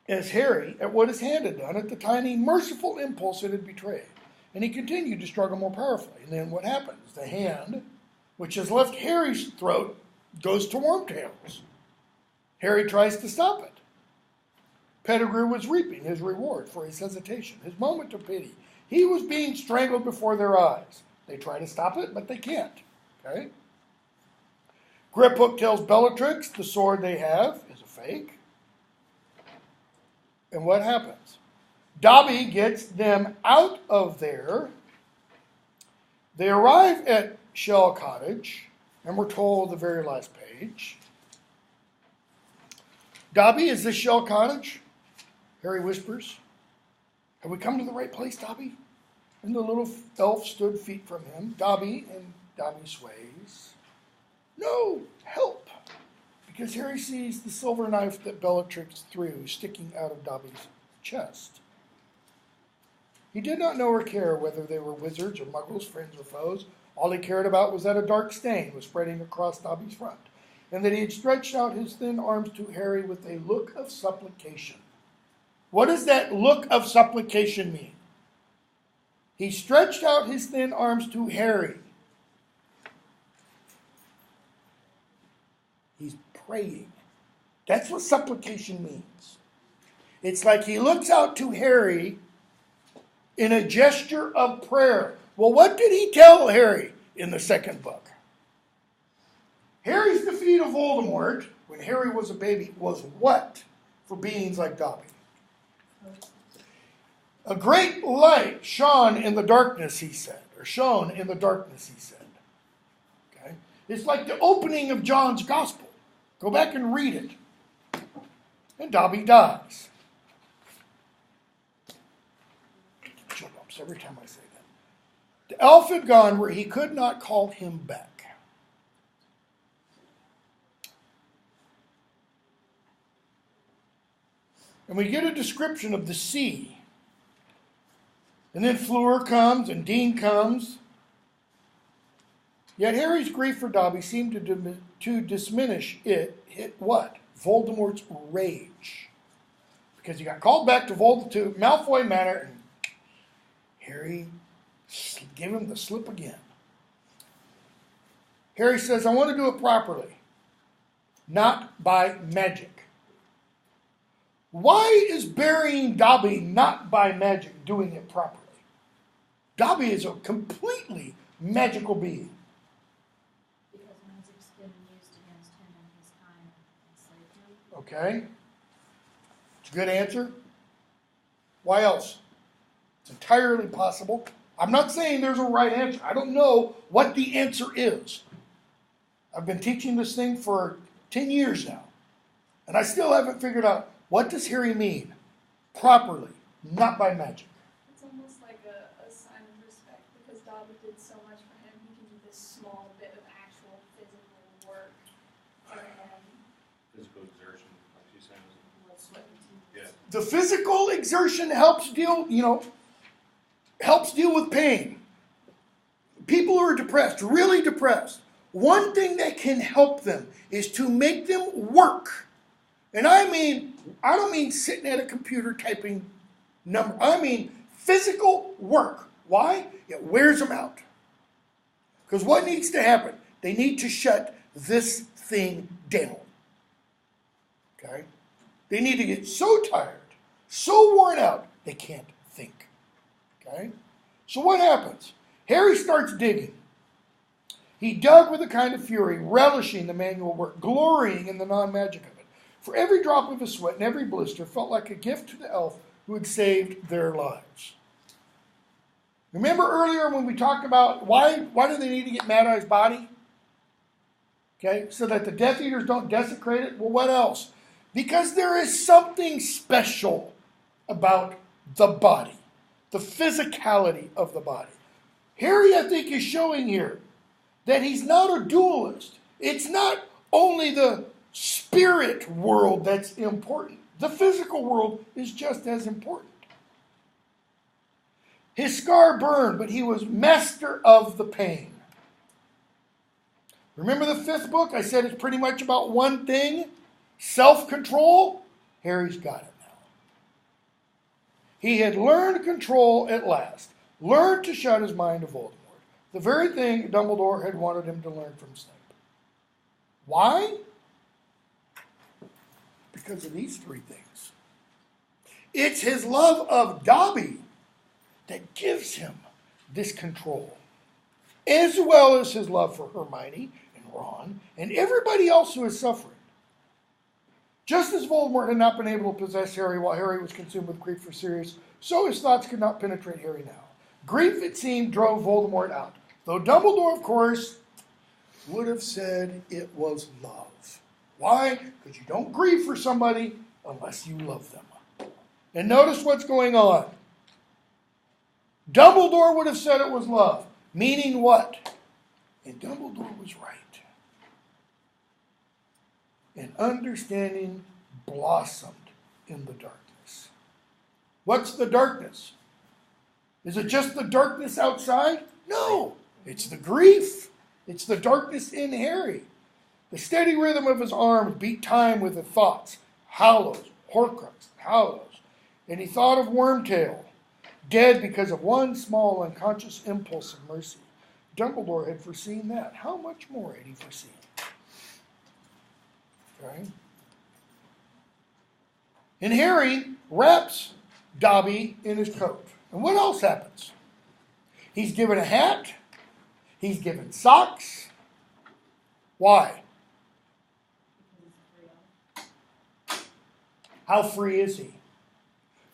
Speaker 1: as Harry at what his hand had done, at the tiny, merciful impulse it had betrayed. And he continued to struggle more powerfully. And then what happens? The hand, which has left Harry's throat, goes to Wormtail's. Harry tries to stop it. Pettigrew was reaping his reward for his hesitation, his moment of pity. He was being strangled before their eyes. They try to stop it, but they can't. Okay? Griphook tells Bellatrix the sword they have is a fake. And what happens? Dobby gets them out of there. They arrive at Shell Cottage, and we're told the very last page. Dobby, is this Shell Cottage? Harry whispers. Have we come to the right place, Dobby? And the little elf stood feet from him. Dobby sways. No, help! Because Harry sees the silver knife that Bellatrix threw sticking out of Dobby's chest. He did not know or care whether they were wizards or muggles, friends or foes. All he cared about was that a dark stain was spreading across Dobby's front, and that he had stretched out his thin arms to Harry with a look of supplication. What does that look of supplication mean? He stretched out his thin arms to Harry. He's praying. That's what supplication means. It's like he looks out to Harry in a gesture of prayer. Well, what did he tell Harry in the second book? Harry's defeat of Voldemort, when Harry was a baby, was what for beings like Dobby? A great light shone in the darkness, he said. Or shone in the darkness, he said. Okay? It's like the opening of John's Gospel. Go back and read it. And Dobby dies. Chill bumps every time I say that. The elf had gone where he could not call him back. And we get a description of the sea. And then Fleur comes and Dean comes. Yet Harry's grief for Dobby seemed to diminish what? Voldemort's rage. Because he got called back to Malfoy Manor, and Harry gave him the slip again. Harry says, I want to do it properly, not by magic. Why is burying Dobby not by magic doing it properly? Dobby is a completely magical being.
Speaker 3: Because magic's been used against him in his time of enslavement.
Speaker 1: Okay. It's a good answer. Why else? It's entirely possible. I'm not saying there's a right answer. I don't know what the answer is. I've been teaching this thing for 10 years now. And I still haven't figured out, what does Harry mean? Properly, not by magic.
Speaker 2: It's almost like a sign of respect because Dobby did so much for him. He can do this small bit of actual physical work for him.
Speaker 4: Physical exertion, like she's saying.
Speaker 3: Blood, sweat, and tears.
Speaker 4: Yeah.
Speaker 1: The physical exertion helps deal with pain. People who are depressed, really depressed, one thing that can help them is to make them work. And I don't mean sitting at a computer typing numbers. I mean physical work. Why? It wears them out. Because what needs to happen? They need to shut this thing down. Okay? They need to get so tired, so worn out, they can't think. Okay? So what happens? Harry starts digging. He dug with a kind of fury, relishing the manual work, glorying in the non-magic of it. For every drop of his sweat and every blister felt like a gift to the elf who had saved their lives. Remember earlier when we talked about why do they need to get Mad Eye's body? Okay, so that the Death Eaters don't desecrate it. Well, what else? Because there is something special about the body, the physicality of the body. Harry, I think, is showing here that he's not a dualist. It's not only the spirit world that's important. The physical world is just as important. His scar burned, but he was master of the pain. Remember the 5th book? I said it's pretty much about one thing, self-control. Harry's got it now. He had learned control at last, learned to shut his mind to Voldemort. The very thing Dumbledore had wanted him to learn from Snape. Why? Because of these 3 things. It's his love of Dobby that gives him this control, as well as his love for Hermione and Ron and everybody else who is suffering. Just as Voldemort had not been able to possess Harry while Harry was consumed with grief for Sirius, so his thoughts could not penetrate Harry now. Grief, it seemed, drove Voldemort out, though Dumbledore, of course, would have said it was love. Why? Because you don't grieve for somebody unless you love them. And notice what's going on. Dumbledore would have said it was love. Meaning what? And Dumbledore was right. And understanding blossomed in the darkness. What's the darkness? Is it just the darkness outside? No. It's the grief. It's the darkness in Harry. The steady rhythm of his arms beat time with the thoughts. Hallows, Horcrux, Hallows. And he thought of Wormtail, dead because of one small unconscious impulse of mercy. Dumbledore had foreseen that. How much more had he foreseen? Okay. And Harry wraps Dobby in his coat. And what else happens? He's given a hat. He's given socks. Why? How free is he?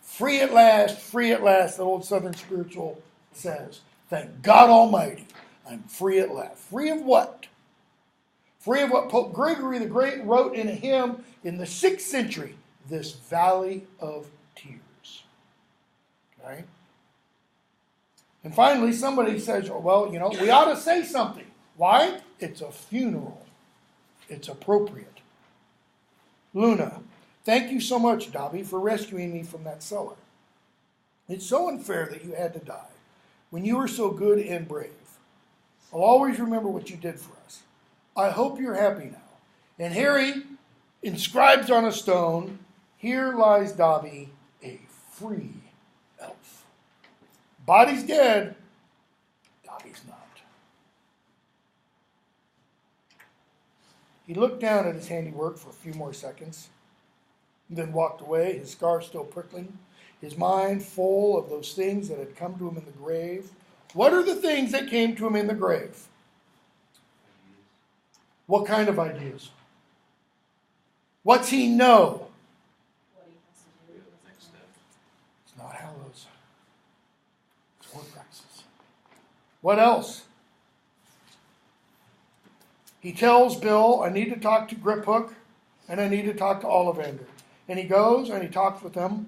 Speaker 1: Free at last, the old Southern spiritual says. Thank God Almighty, I'm free at last. Free of what? Free of what Pope Gregory the Great wrote in a hymn in the 6th century, this valley of tears. Okay? And finally, somebody says, well, we ought to say something. Why? It's a funeral. It's appropriate. Luna, thank you so much, Dobby, for rescuing me from that cellar. It's so unfair that you had to die when you were so good and brave. I'll always remember what you did for us. I hope you're happy now. And Harry inscribes on a stone, here lies Dobby, a free elf. Body's dead, Dobby's not. He looked down at his handiwork for a few more seconds, and then walked away, his scar still prickling, his mind full of those things that had come to him in the grave. What are the things that came to him in the grave? What kind of ideas? What's he know?
Speaker 3: What he has to do.
Speaker 4: Next step.
Speaker 1: It's not Hallows. It's Horcruxes. What else? He tells Bill, I need to talk to Griphook, and I need to talk to Ollivander. And he goes and he talks with them.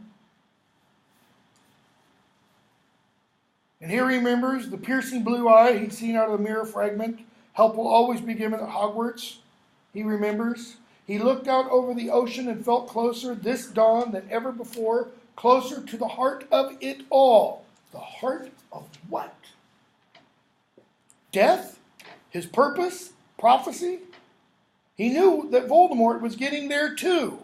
Speaker 1: And here he remembers the piercing blue eye he'd seen out of the mirror fragment. Help will always be given at Hogwarts. He remembers. He looked out over the ocean and felt closer this dawn than ever before, closer to the heart of it all. The heart of what? Death? His purpose? Prophecy? He knew that Voldemort was getting there too.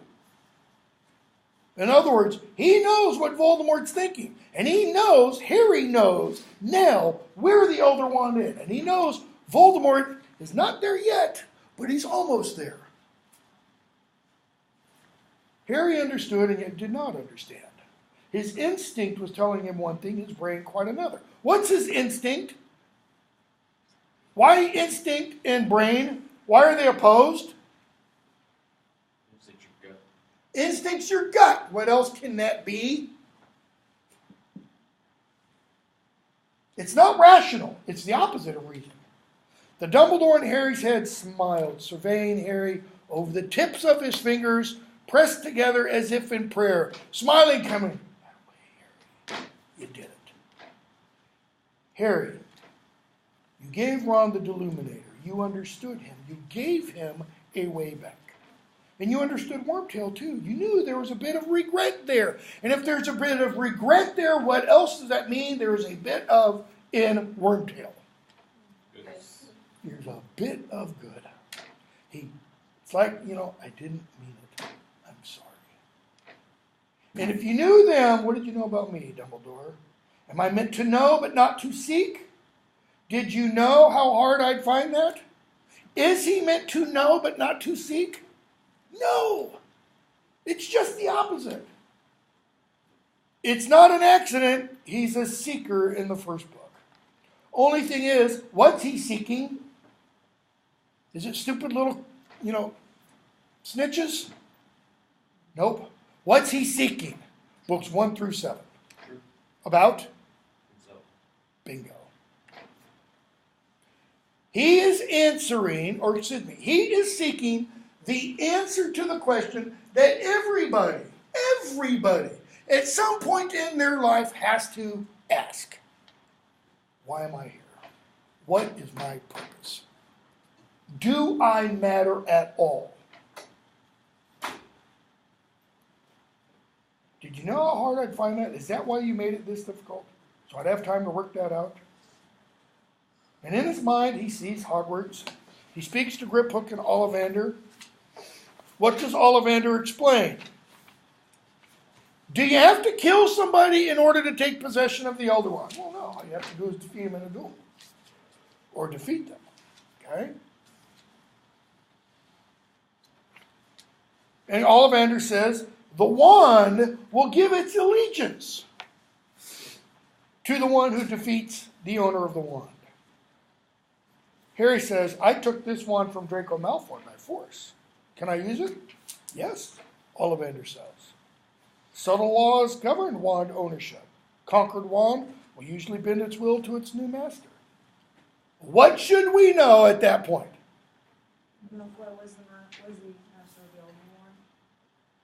Speaker 1: In other words, he knows what Voldemort's thinking. And he knows, Harry knows, now where the Elder Wand is. And he knows Voldemort is not there yet, but he's almost there. Harry understood and yet did not understand. His instinct was telling him one thing, his brain quite another. What's his instinct? Why instinct and brain? Why are they opposed?
Speaker 4: Instinct your gut.
Speaker 1: Instinct's your gut. What else can that be? It's not rational. It's the opposite of reason. The Dumbledore in Harry's head smiled, surveying Harry over the tips of his fingers, pressed together as if in prayer, smiling, coming, that way, Harry, you did it. Harry, you gave Ron the Deluminator. You understood him. You gave him a way back. And you understood Wormtail too. You knew there was a bit of regret there. And if there's a bit of regret there, what else does that mean? There is a bit of in Wormtail.
Speaker 4: Good.
Speaker 1: There's a bit of good. It's like, I didn't mean it. I'm sorry. And if you knew them, what did you know about me, Dumbledore? Am I meant to know but not to seek? Did you know how hard I'd find that? Is he meant to know but not to seek? No. It's just the opposite. It's not an accident. He's a seeker in the first book. Only thing is, what's he seeking? Is it stupid little, snitches? Nope. What's he seeking? Books 1 through 7.
Speaker 4: True.
Speaker 1: About?
Speaker 4: So,
Speaker 1: Bingo. He is he is seeking the answer to the question that everybody, at some point in their life has to ask. Why am I here? What is my purpose? Do I matter at all? Did you know how hard I'd find that? Is that why you made it this difficult? So I'd have time to work that out? And in his mind, he sees Hogwarts. He speaks to Griphook and Ollivander. What does Ollivander explain? Do you have to kill somebody in order to take possession of the Elder Wand? Well, no. All you have to do is defeat them in a duel. Or defeat them. Okay? And Ollivander says, the wand will give its allegiance to the one who defeats the owner of the wand. Harry says, I took this wand from Draco Malfoy by force. Can I use it? Yes, Ollivander says. Subtle laws govern wand ownership. Conquered wand will usually bend its will to its new master. What should we know at that point?
Speaker 3: Malfoy was the master of the Elder Wand.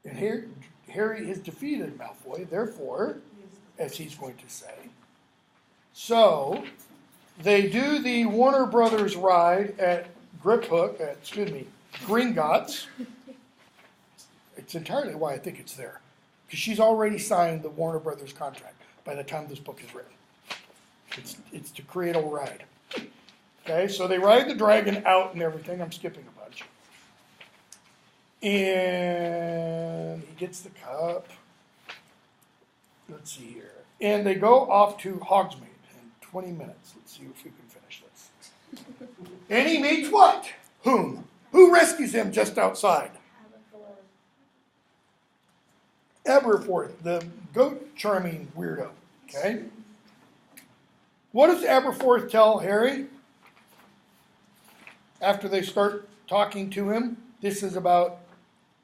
Speaker 1: And here, Harry has defeated Malfoy, therefore, as he's going to say. So, they do the Warner Brothers ride at Gringotts. It's entirely why I think it's there. Because she's already signed the Warner Brothers contract by the time this book is written. It's to create a ride. Okay, so they ride the dragon out and everything. I'm skipping a bunch. And he gets the cup. Let's see here. And they go off to Hogsmeade in 20 minutes. Let's see if we can finish this. And he meets what? Whom? Who rescues him just outside? Aberforth, the goat charming weirdo. Okay? What does Aberforth tell Harry after they start talking to him? This is about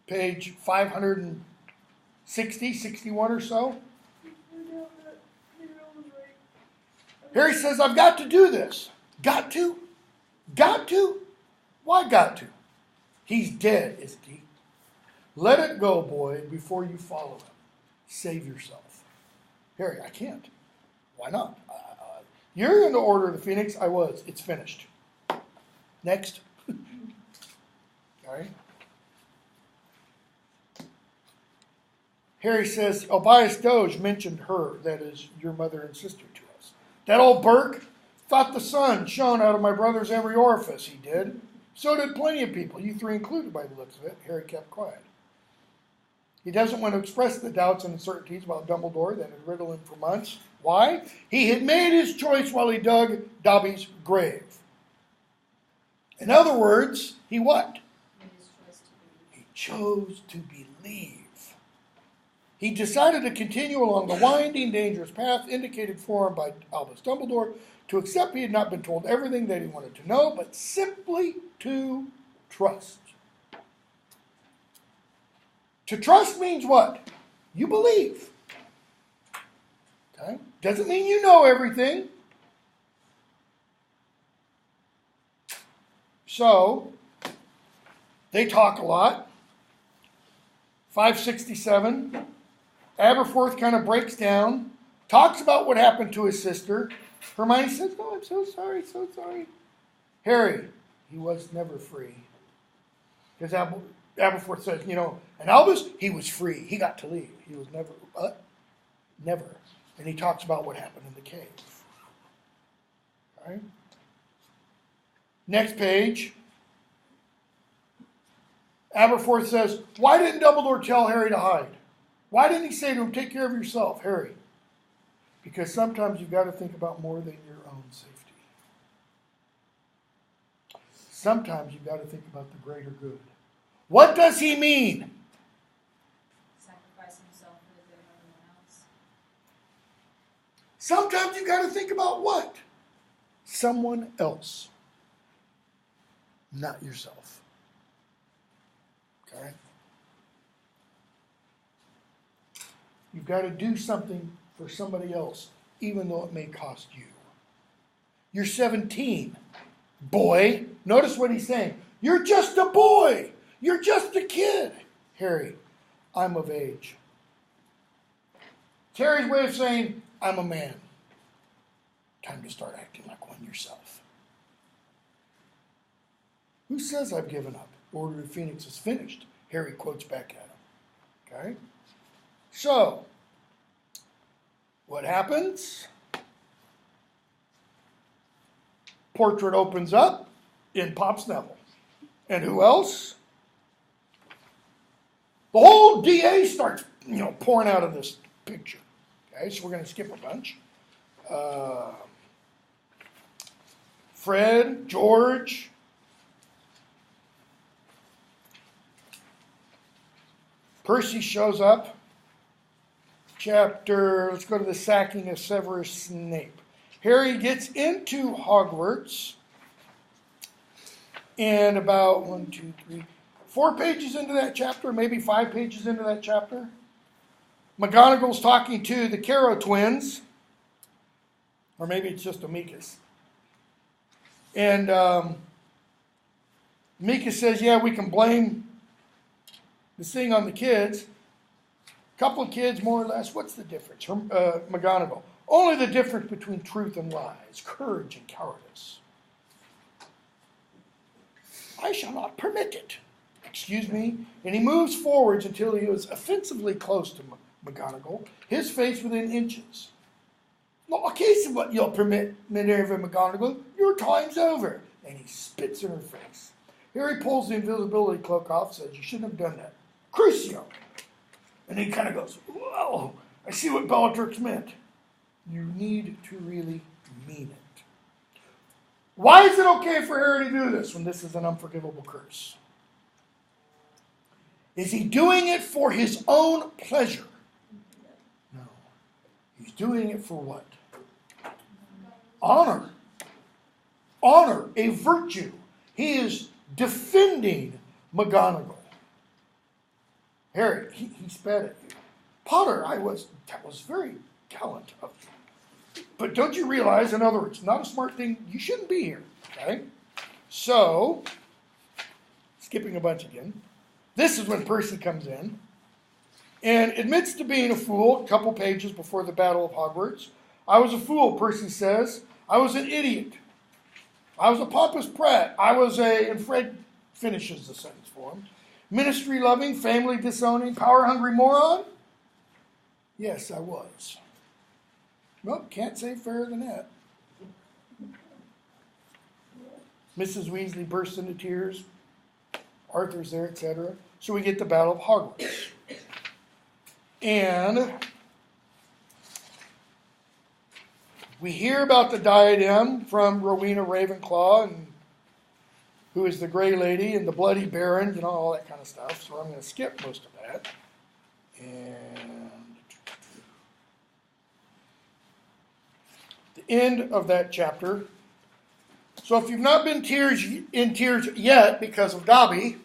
Speaker 1: page 560, 61 or so. Harry says, I've got to do this. Got to? Got to? Why got to? He's dead, isn't he? Let it go, boy, before you follow him. Save yourself. Harry, I can't. Why not? You're in the Order of the Phoenix. I was. It's finished. Next. All right. Harry says, Obias Doge mentioned her, that is, your mother and sister, to us. That old Burke thought the sun shone out of my brother's every orifice. He did. So did plenty of people, you three included by the looks of it. Harry kept quiet. He doesn't want to express the doubts and uncertainties about Dumbledore that had riddled him for months. Why? He had made his choice while he dug Dobby's grave. In other words, he what? He chose to believe. He decided to continue along the winding, dangerous path indicated for him by Albus Dumbledore, to accept he had not been told everything that he wanted to know, but simply to trust. To trust means what? You believe. Okay? Doesn't mean you know everything. So, they talk a lot. 567. Aberforth kind of breaks down, talks about what happened to his sister. Hermione says, oh, I'm so sorry, so sorry. Harry, he was never free. Because Aberforth says, and Albus, he was free. He got to leave. He was never, never. And he talks about what happened in the cave. All right. Next page. Aberforth says, why didn't Dumbledore tell Harry to hide? Why didn't he say to him, take care of yourself, Harry? Because sometimes you've got to think about more than your own safety. Sometimes you've got to think about the greater good. What does he mean?
Speaker 3: Sacrifice himself for the good of everyone else.
Speaker 1: Sometimes you've got to think about what? Someone else. Not yourself. Okay? You've got to do something for somebody else, even though it may cost you. You're 17. Boy, notice what he's saying. You're just a boy. You're just a kid. Harry, I'm of age. Terry's way of saying, I'm a man. Time to start acting like one yourself. Who says I've given up? Order of Phoenix is finished. Harry quotes back at him. Okay? So, what happens? Portrait opens up, in pops Neville. And who else? The whole DA starts, pouring out of this picture. Okay, so we're going to skip a bunch. Fred, George. Percy shows up. Let's go to the sacking of Severus Snape. Harry gets into Hogwarts, and about 4 pages into that chapter, maybe 5 pages into that chapter, McGonagall's talking to the Caro twins, or maybe it's just Amicus. And Amicus says, yeah, we can blame this thing on the kids. A couple of kids, more or less. What's the difference? McGonagall. Only the difference between truth and lies, courage and cowardice. I shall not permit it. Excuse me. And he moves forwards until he was offensively close to McGonagall, his face within inches. Not a case of what you'll permit, Minerva McGonagall. Your time's over. And he spits in her face. Harry pulls the invisibility cloak off, says, you shouldn't have done that. Crucio. And he kind of goes, whoa, I see what Bellatrix meant. You need to really mean it. Why is it okay for Harry to do this when this is an unforgivable curse? Is he doing it for his own pleasure? No. He's doing it for what? Honor. Honor, a virtue. He is defending McGonagall. Harry, he spat at you. Potter, that was very gallant of you. But don't you realize, in other words, not a smart thing, you shouldn't be here. Okay? So, skipping a bunch again. This is when Percy comes in and admits to being a fool a couple pages before the Battle of Hogwarts. I was a fool, Percy says. I was an idiot. I was a pompous prat. And Fred finishes the sentence for him. Ministry-loving, family-disowning, power-hungry moron? Yes, I was. Well, can't say fairer than that. Mrs. Weasley bursts into tears. Arthur's there, etc. So we get the Battle of Hogwarts. And we hear about the diadem from Rowena Ravenclaw, and who is the Grey Lady, and the Bloody Baron, all that kind of stuff. So I'm going to skip most of that. And the end of that chapter. So if you've not been in tears yet because of Dobby,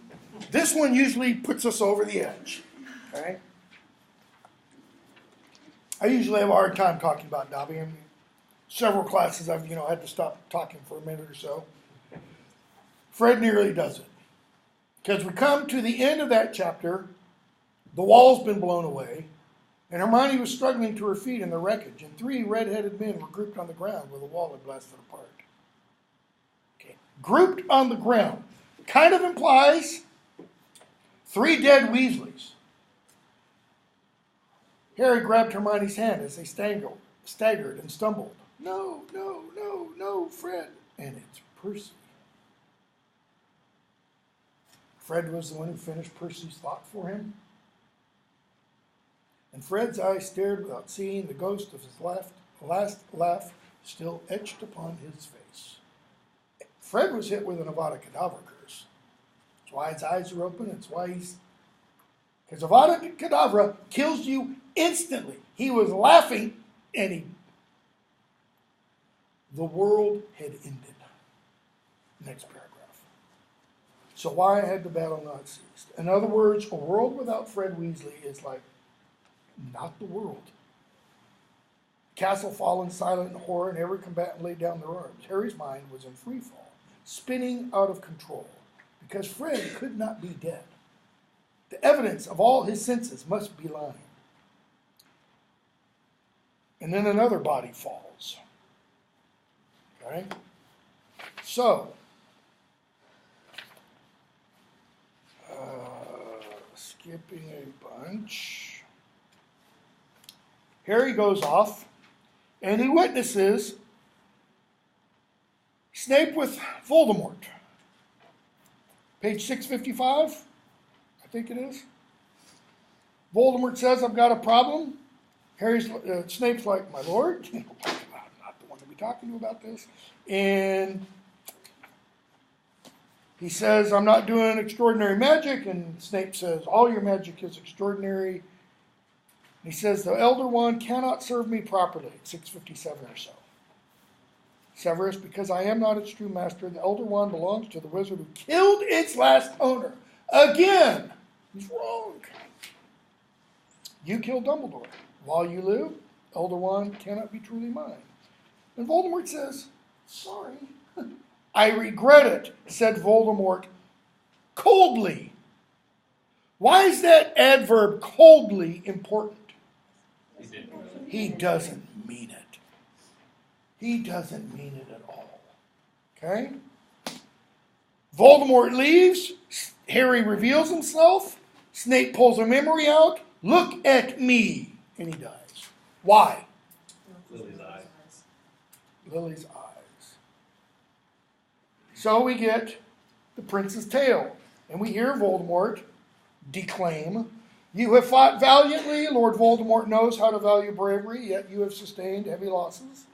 Speaker 1: this one usually puts us over the edge. Okay? I usually have a hard time talking about Dobby. In several classes I've had to stop talking for a minute or so. Fred nearly does it. Because we come to the end of that chapter, the wall's been blown away, and Hermione was struggling to her feet in the wreckage, and 3 red-headed men were grouped on the ground where the wall had blasted apart. Okay. Grouped on the ground kind of implies 3 dead Weasleys. Harry grabbed Hermione's hand as they staggered and stumbled. No, no, no, no, Fred. And it's Percy. Fred was the one who finished Percy's thought for him. And Fred's eyes stared without seeing the ghost of his last laugh still etched upon his face. Fred was hit with an Avada Kedavra curse. That's why his eyes are open. That's why because Avada Kedavra kills you instantly. He was laughing and the world had ended. Next paragraph. So why had the battle not ceased? In other words, a world without Fred Weasley is like not the world. Castle fallen silent in horror, and every combatant laid down their arms. Harry's mind was in free fall, spinning out of control, because Fred could not be dead. The evidence of all his senses must be lying. And then another body falls. Okay? So, skipping a bunch. Harry goes off, and he witnesses Snape with Voldemort. Page 655, I think it is. Voldemort says, I've got a problem. Snape's like, my lord, I'm not the one to be talking to you about this. And he says, I'm not doing extraordinary magic. And Snape says, all your magic is extraordinary. He says, the Elder Wand cannot serve me properly, 657 or so. Severus, because I am not its true master, the Elder Wand belongs to the wizard who killed its last owner. Again, he's wrong. You killed Dumbledore. While you live, Elder Wand cannot be truly mine. And Voldemort says, sorry. I regret it, said Voldemort coldly. Why is that adverb coldly important? He doesn't mean it. He doesn't mean it at all. Okay? Voldemort leaves. Harry reveals himself. Snape pulls a memory out. Look at me. And he dies. Why?
Speaker 4: Lily's eyes.
Speaker 1: Lily's eyes. So we get the Prince's Tale. And we hear Voldemort declaim, you have fought valiantly. Lord Voldemort knows how to value bravery, yet you have sustained heavy losses.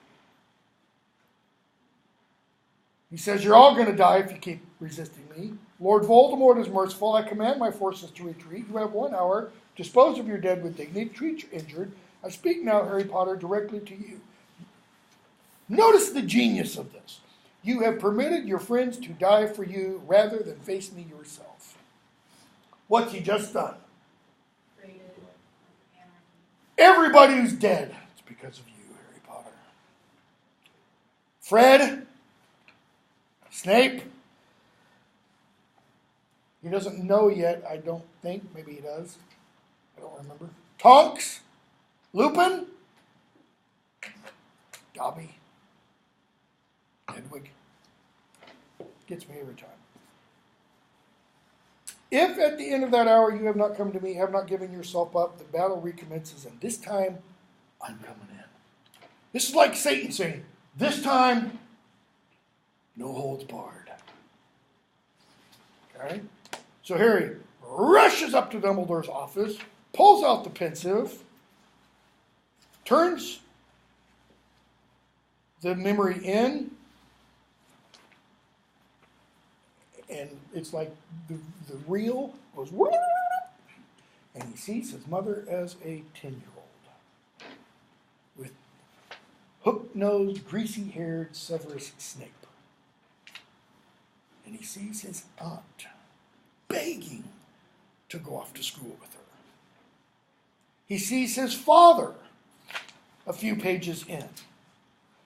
Speaker 1: He says, you're all going to die if you keep resisting me. Lord Voldemort is merciful. I command my forces to retreat. You have 1 hour. Dispose of your dead with dignity. Treat your injured. I speak now, Harry Potter, directly to you. Notice the genius of this. You have permitted your friends to die for you rather than face me yourself. What's he just done?
Speaker 3: Created anarchy.
Speaker 1: Everybody who's dead, it's because of you, Harry Potter. Fred, Snape, he doesn't know yet, I don't think. Maybe he does. I don't remember. Tonks, Lupin, Dobby, Hedwig. Gets me every time. If at the end of that hour you have not come to me, have not given yourself up, the battle recommences, and this time I'm coming in. This is like Satan saying, this time, no holds barred. Okay? So Harry rushes up to Dumbledore's office, pulls out the pensive, turns the memory in, and it's like the reel goes, and he sees his mother as a 10-year-old with hook-nosed, greasy-haired Severus Snape. And he sees his aunt begging to go off to school with her. He sees his father a few pages in.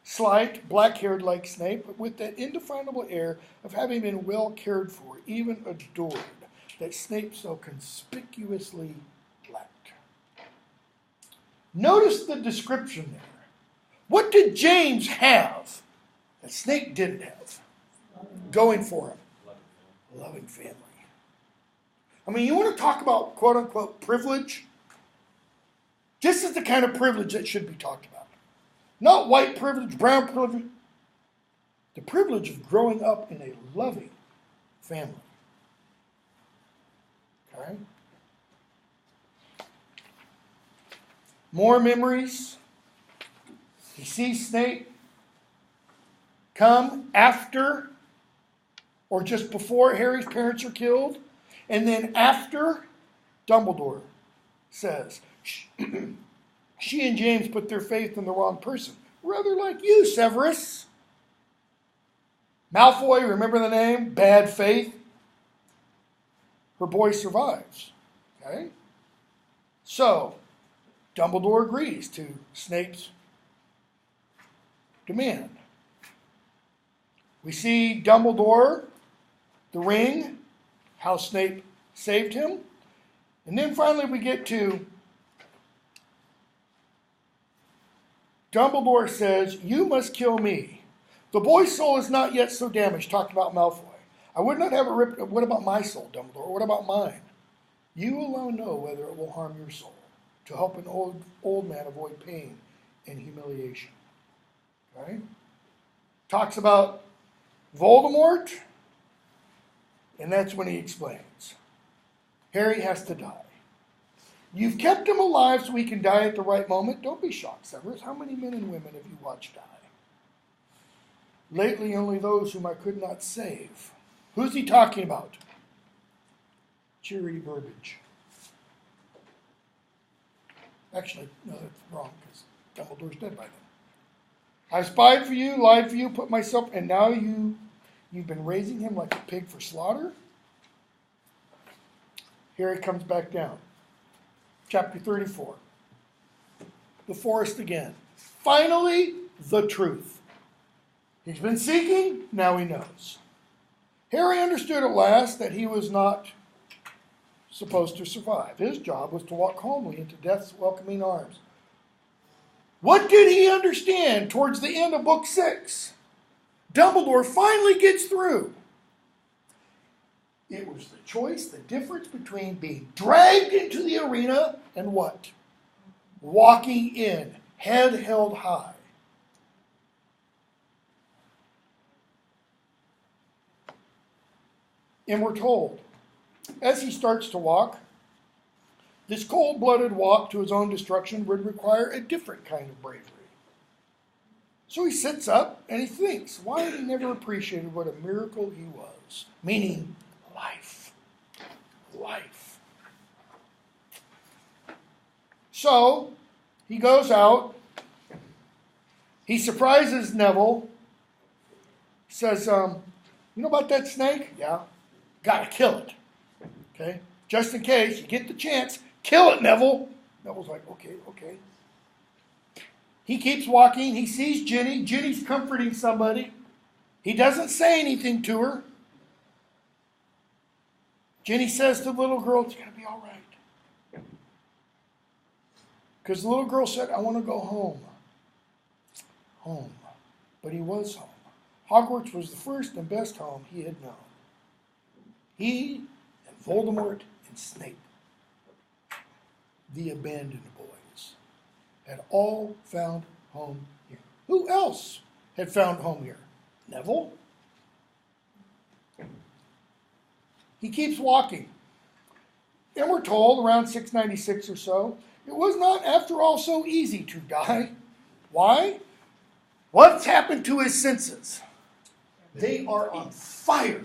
Speaker 1: Slight, black-haired like Snape, but with that indefinable air of having been well cared for, even adored, that Snape so conspicuously lacked. Notice the description there. What did James have that Snape didn't have going for him? Loving family. I mean, you want to talk about quote unquote privilege? This is the kind of privilege that should be talked about. Not white privilege, brown privilege. The privilege of growing up in a loving family. Okay? More memories. You see Snape come after or just before Harry's parents are killed, and then after Dumbledore says, she and James put their faith in the wrong person. Rather like you, Severus. Malfoy, remember the name? Bad faith. Her boy survives. Okay? So, Dumbledore agrees to Snape's demand. We see Dumbledore, the ring, how Snape saved him. And then finally we get to Dumbledore says, you must kill me. The boy's soul is not yet so damaged, talking about Malfoy. I would not have it ripped. What about my soul, Dumbledore? What about mine? You alone know whether it will harm your soul, to help an old man avoid pain and humiliation. Okay? Talks about Voldemort, and that's when he explains. Harry has to die. You've kept him alive so he can die at the right moment. Don't be shocked, Severus. How many men and women have you watched die? Lately, only those whom I could not save. Who's he talking about? Cheery Burbage. Actually, no, that's wrong, because Dumbledore's dead by then. I spied for you, lied for you, put myself, and now you've been raising him like a pig for slaughter? Here he comes back down. Chapter 34. The forest again. Finally, the truth. He's been seeking, now he knows. Harry understood at last that he was not supposed to survive. His job was to walk calmly into death's welcoming arms. What did he understand towards the end of book 6? Dumbledore finally gets through. It was the choice, the difference between being dragged into the arena and what? Walking in, head held high. And we're told, as he starts to walk, this cold-blooded walk to his own destruction would require a different kind of bravery. So he sits up and he thinks, why had he never appreciated what a miracle he was? Meaning, life. Life. So, he goes out. He surprises Neville. Says, you know about that snake? Yeah. Gotta kill it. Okay? Just in case you get the chance, kill it, Neville. Neville's like, okay. He keeps walking. He sees Ginny. Ginny's comforting somebody. He doesn't say anything to her. Ginny says to the little girl, it's going to be all right. Because the little girl said, I want to go home. Home. But he was home. Hogwarts was the first and best home he had known. He and Voldemort and Snape, the abandoned boys, had all found home here. Who else had found home here? Neville? He keeps walking. And we're told, around 696 or so, it was not, after all, so easy to die. Why? What's happened to his senses? They are on fire,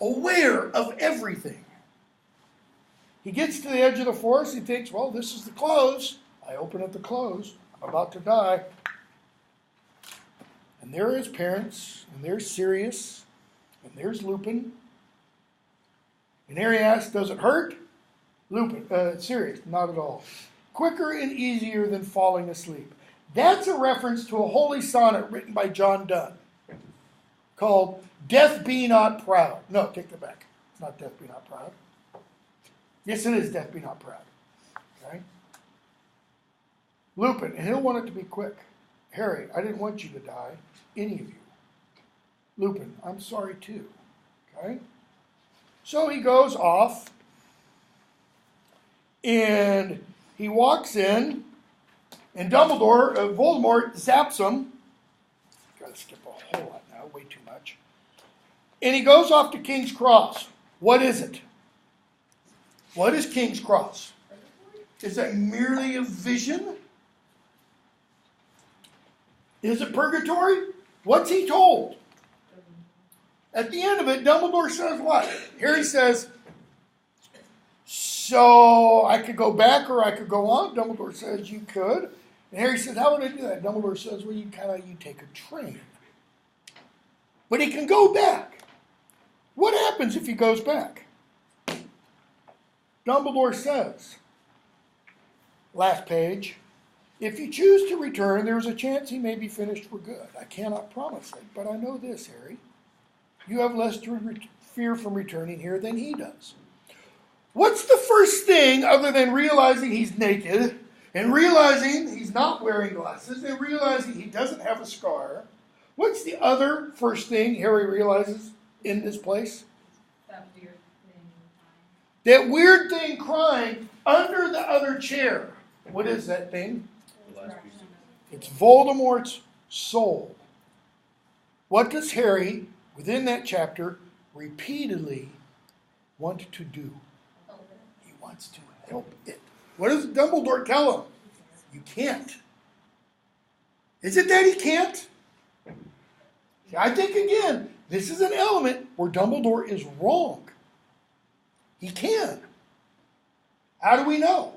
Speaker 1: aware of everything. He gets to the edge of the forest. He thinks, well, this is the close. I open at the close. I'm about to die. And there are his parents, and there's Sirius, and there's Lupin. And Harry asks, does it hurt? Lupin, Sirius, not at all. Quicker and easier than falling asleep. That's a reference to a holy sonnet written by John Donne called Death Be Not Proud. No, take that back. It's not Death Be Not Proud. Yes, it is Death Be Not Proud. Okay? Lupin, and he'll want it to be quick. Harry, I didn't want you to die, any of you. Lupin, I'm sorry too. Okay? So he goes off, And he walks in, and Voldemort zaps him. Gotta skip a whole lot now, way too much. And he goes off to King's Cross. What is it? What is King's Cross? Is that merely a vision? Is it purgatory? What's he told? At the end of it, Dumbledore says what? Harry says, so I could go back or I could go on. Dumbledore says you could. And Harry says, how would I do that? Dumbledore says, well, you take a train. But he can go back. What happens if he goes back? Dumbledore says, last page, if you choose to return, there's a chance he may be finished for good. I cannot promise it, but I know this, Harry. You have less to fear from returning here than he does. What's the first thing, other than realizing he's naked, and realizing he's not wearing glasses, and realizing he doesn't have a scar? What's the other first thing Harry realizes in this place?
Speaker 3: That weird thing.
Speaker 1: That weird thing crying under the other chair. What is that thing?
Speaker 4: The last piece.
Speaker 1: It's Voldemort's soul. What does Harry, within that chapter, repeatedly want to do? He wants to help it. What does Dumbledore tell him? You can't. Is it that he can't? I think, again, this is an element where Dumbledore is wrong. He can. How do we know?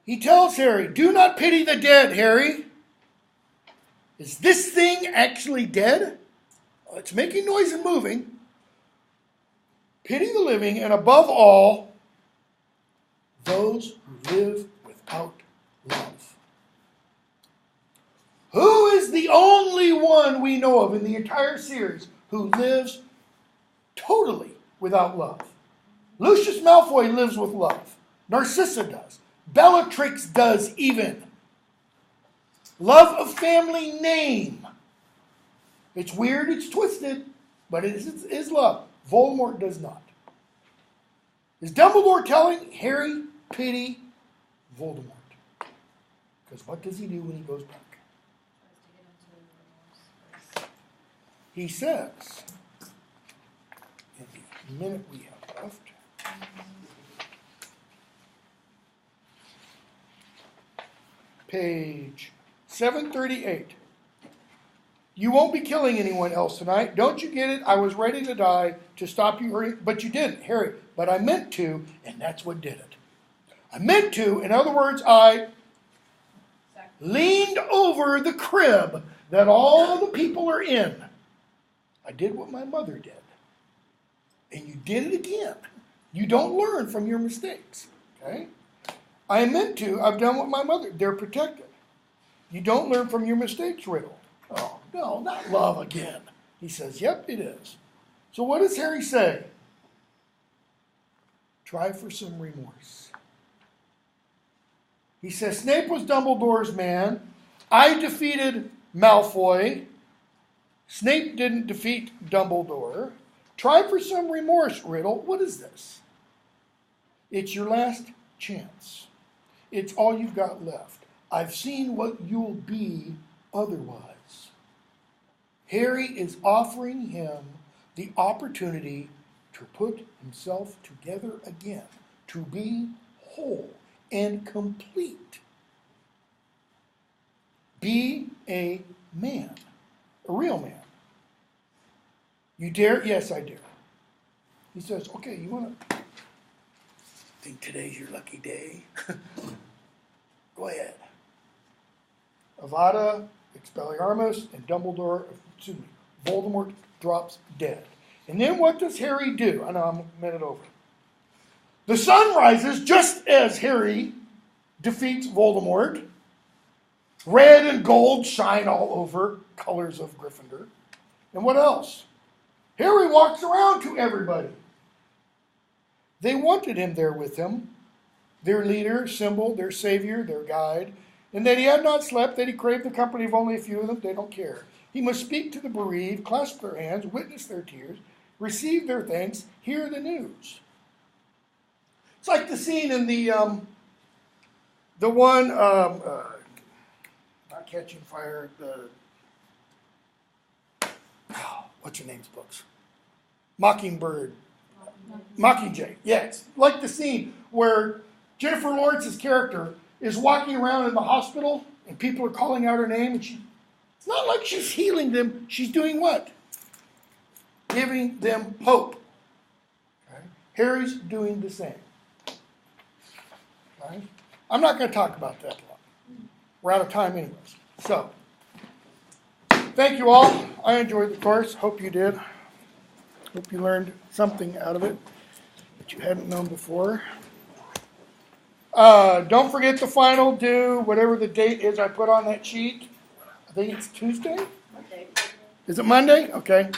Speaker 1: He tells Harry, do not pity the dead, Harry. Is this thing actually dead? Well, it's making noise and moving. Pity the living, and above all, those who live without love. Who is the only one we know of in the entire series who lives totally without love? Lucius Malfoy lives with love. Narcissa does. Bellatrix does even. Love of family name. It's weird, it's twisted, but it is love. Voldemort does not. Is Dumbledore telling Harry, pity Voldemort? Because what does he do when he goes back? He says, in the minute we have left, page 738. You won't be killing anyone else tonight. Don't you get it? I was ready to die to stop you hurting, but you didn't, Harry. But I meant to, and that's what did it. I meant to, in other words, I leaned over the crib that all the people are in. I did what my mother did. And you did it again. You don't learn from your mistakes. Okay? I meant to. I've done what my mother. They're protected. You don't learn from your mistakes, Riddle. Oh, no, not love again. He says, yep, it is. So what does Harry say? Try for some remorse. He says, Snape was Dumbledore's man. I defeated Malfoy. Snape didn't defeat Dumbledore. Try for some remorse, Riddle. What is this? It's your last chance. It's all you've got left. I've seen what you'll be otherwise. Harry is offering him the opportunity to put himself together again, to be whole and complete. Be a man, a real man. You dare? Yes, I dare. He says, okay, you want to think today's your lucky day? Go ahead. Avada, Expelliarmus, and Voldemort drops dead. And then what does Harry do? I know I'm a minute over. The sun rises just as Harry defeats Voldemort. Red and gold shine all over, colors of Gryffindor. And what else? Harry walks around to everybody. They wanted him there with them, their leader, symbol, their savior, their guide, and that he had not slept, that he craved the company of only a few of them. They don't care. He must speak to the bereaved, clasp their hands, witness their tears, receive their thanks, hear the news. It's like the scene in the one, not Catching Fire, what's your name's books? Mockingbird. Mockingjay. Yeah, it's like the scene where Jennifer Lawrence's character is walking around in the hospital and people are calling out her name, and it's not like she's healing them. She's doing what? Giving them hope. Okay? Harry's doing the same. Okay? I'm not going to talk about that a lot. We're out of time anyways. So, thank you all. I enjoyed the course. Hope you did. Hope you learned something out of it that you hadn't known before. Don't forget the final due, whatever the date is I put on that sheet. I think it's Tuesday?
Speaker 3: Monday.
Speaker 1: Is it Monday? Okay.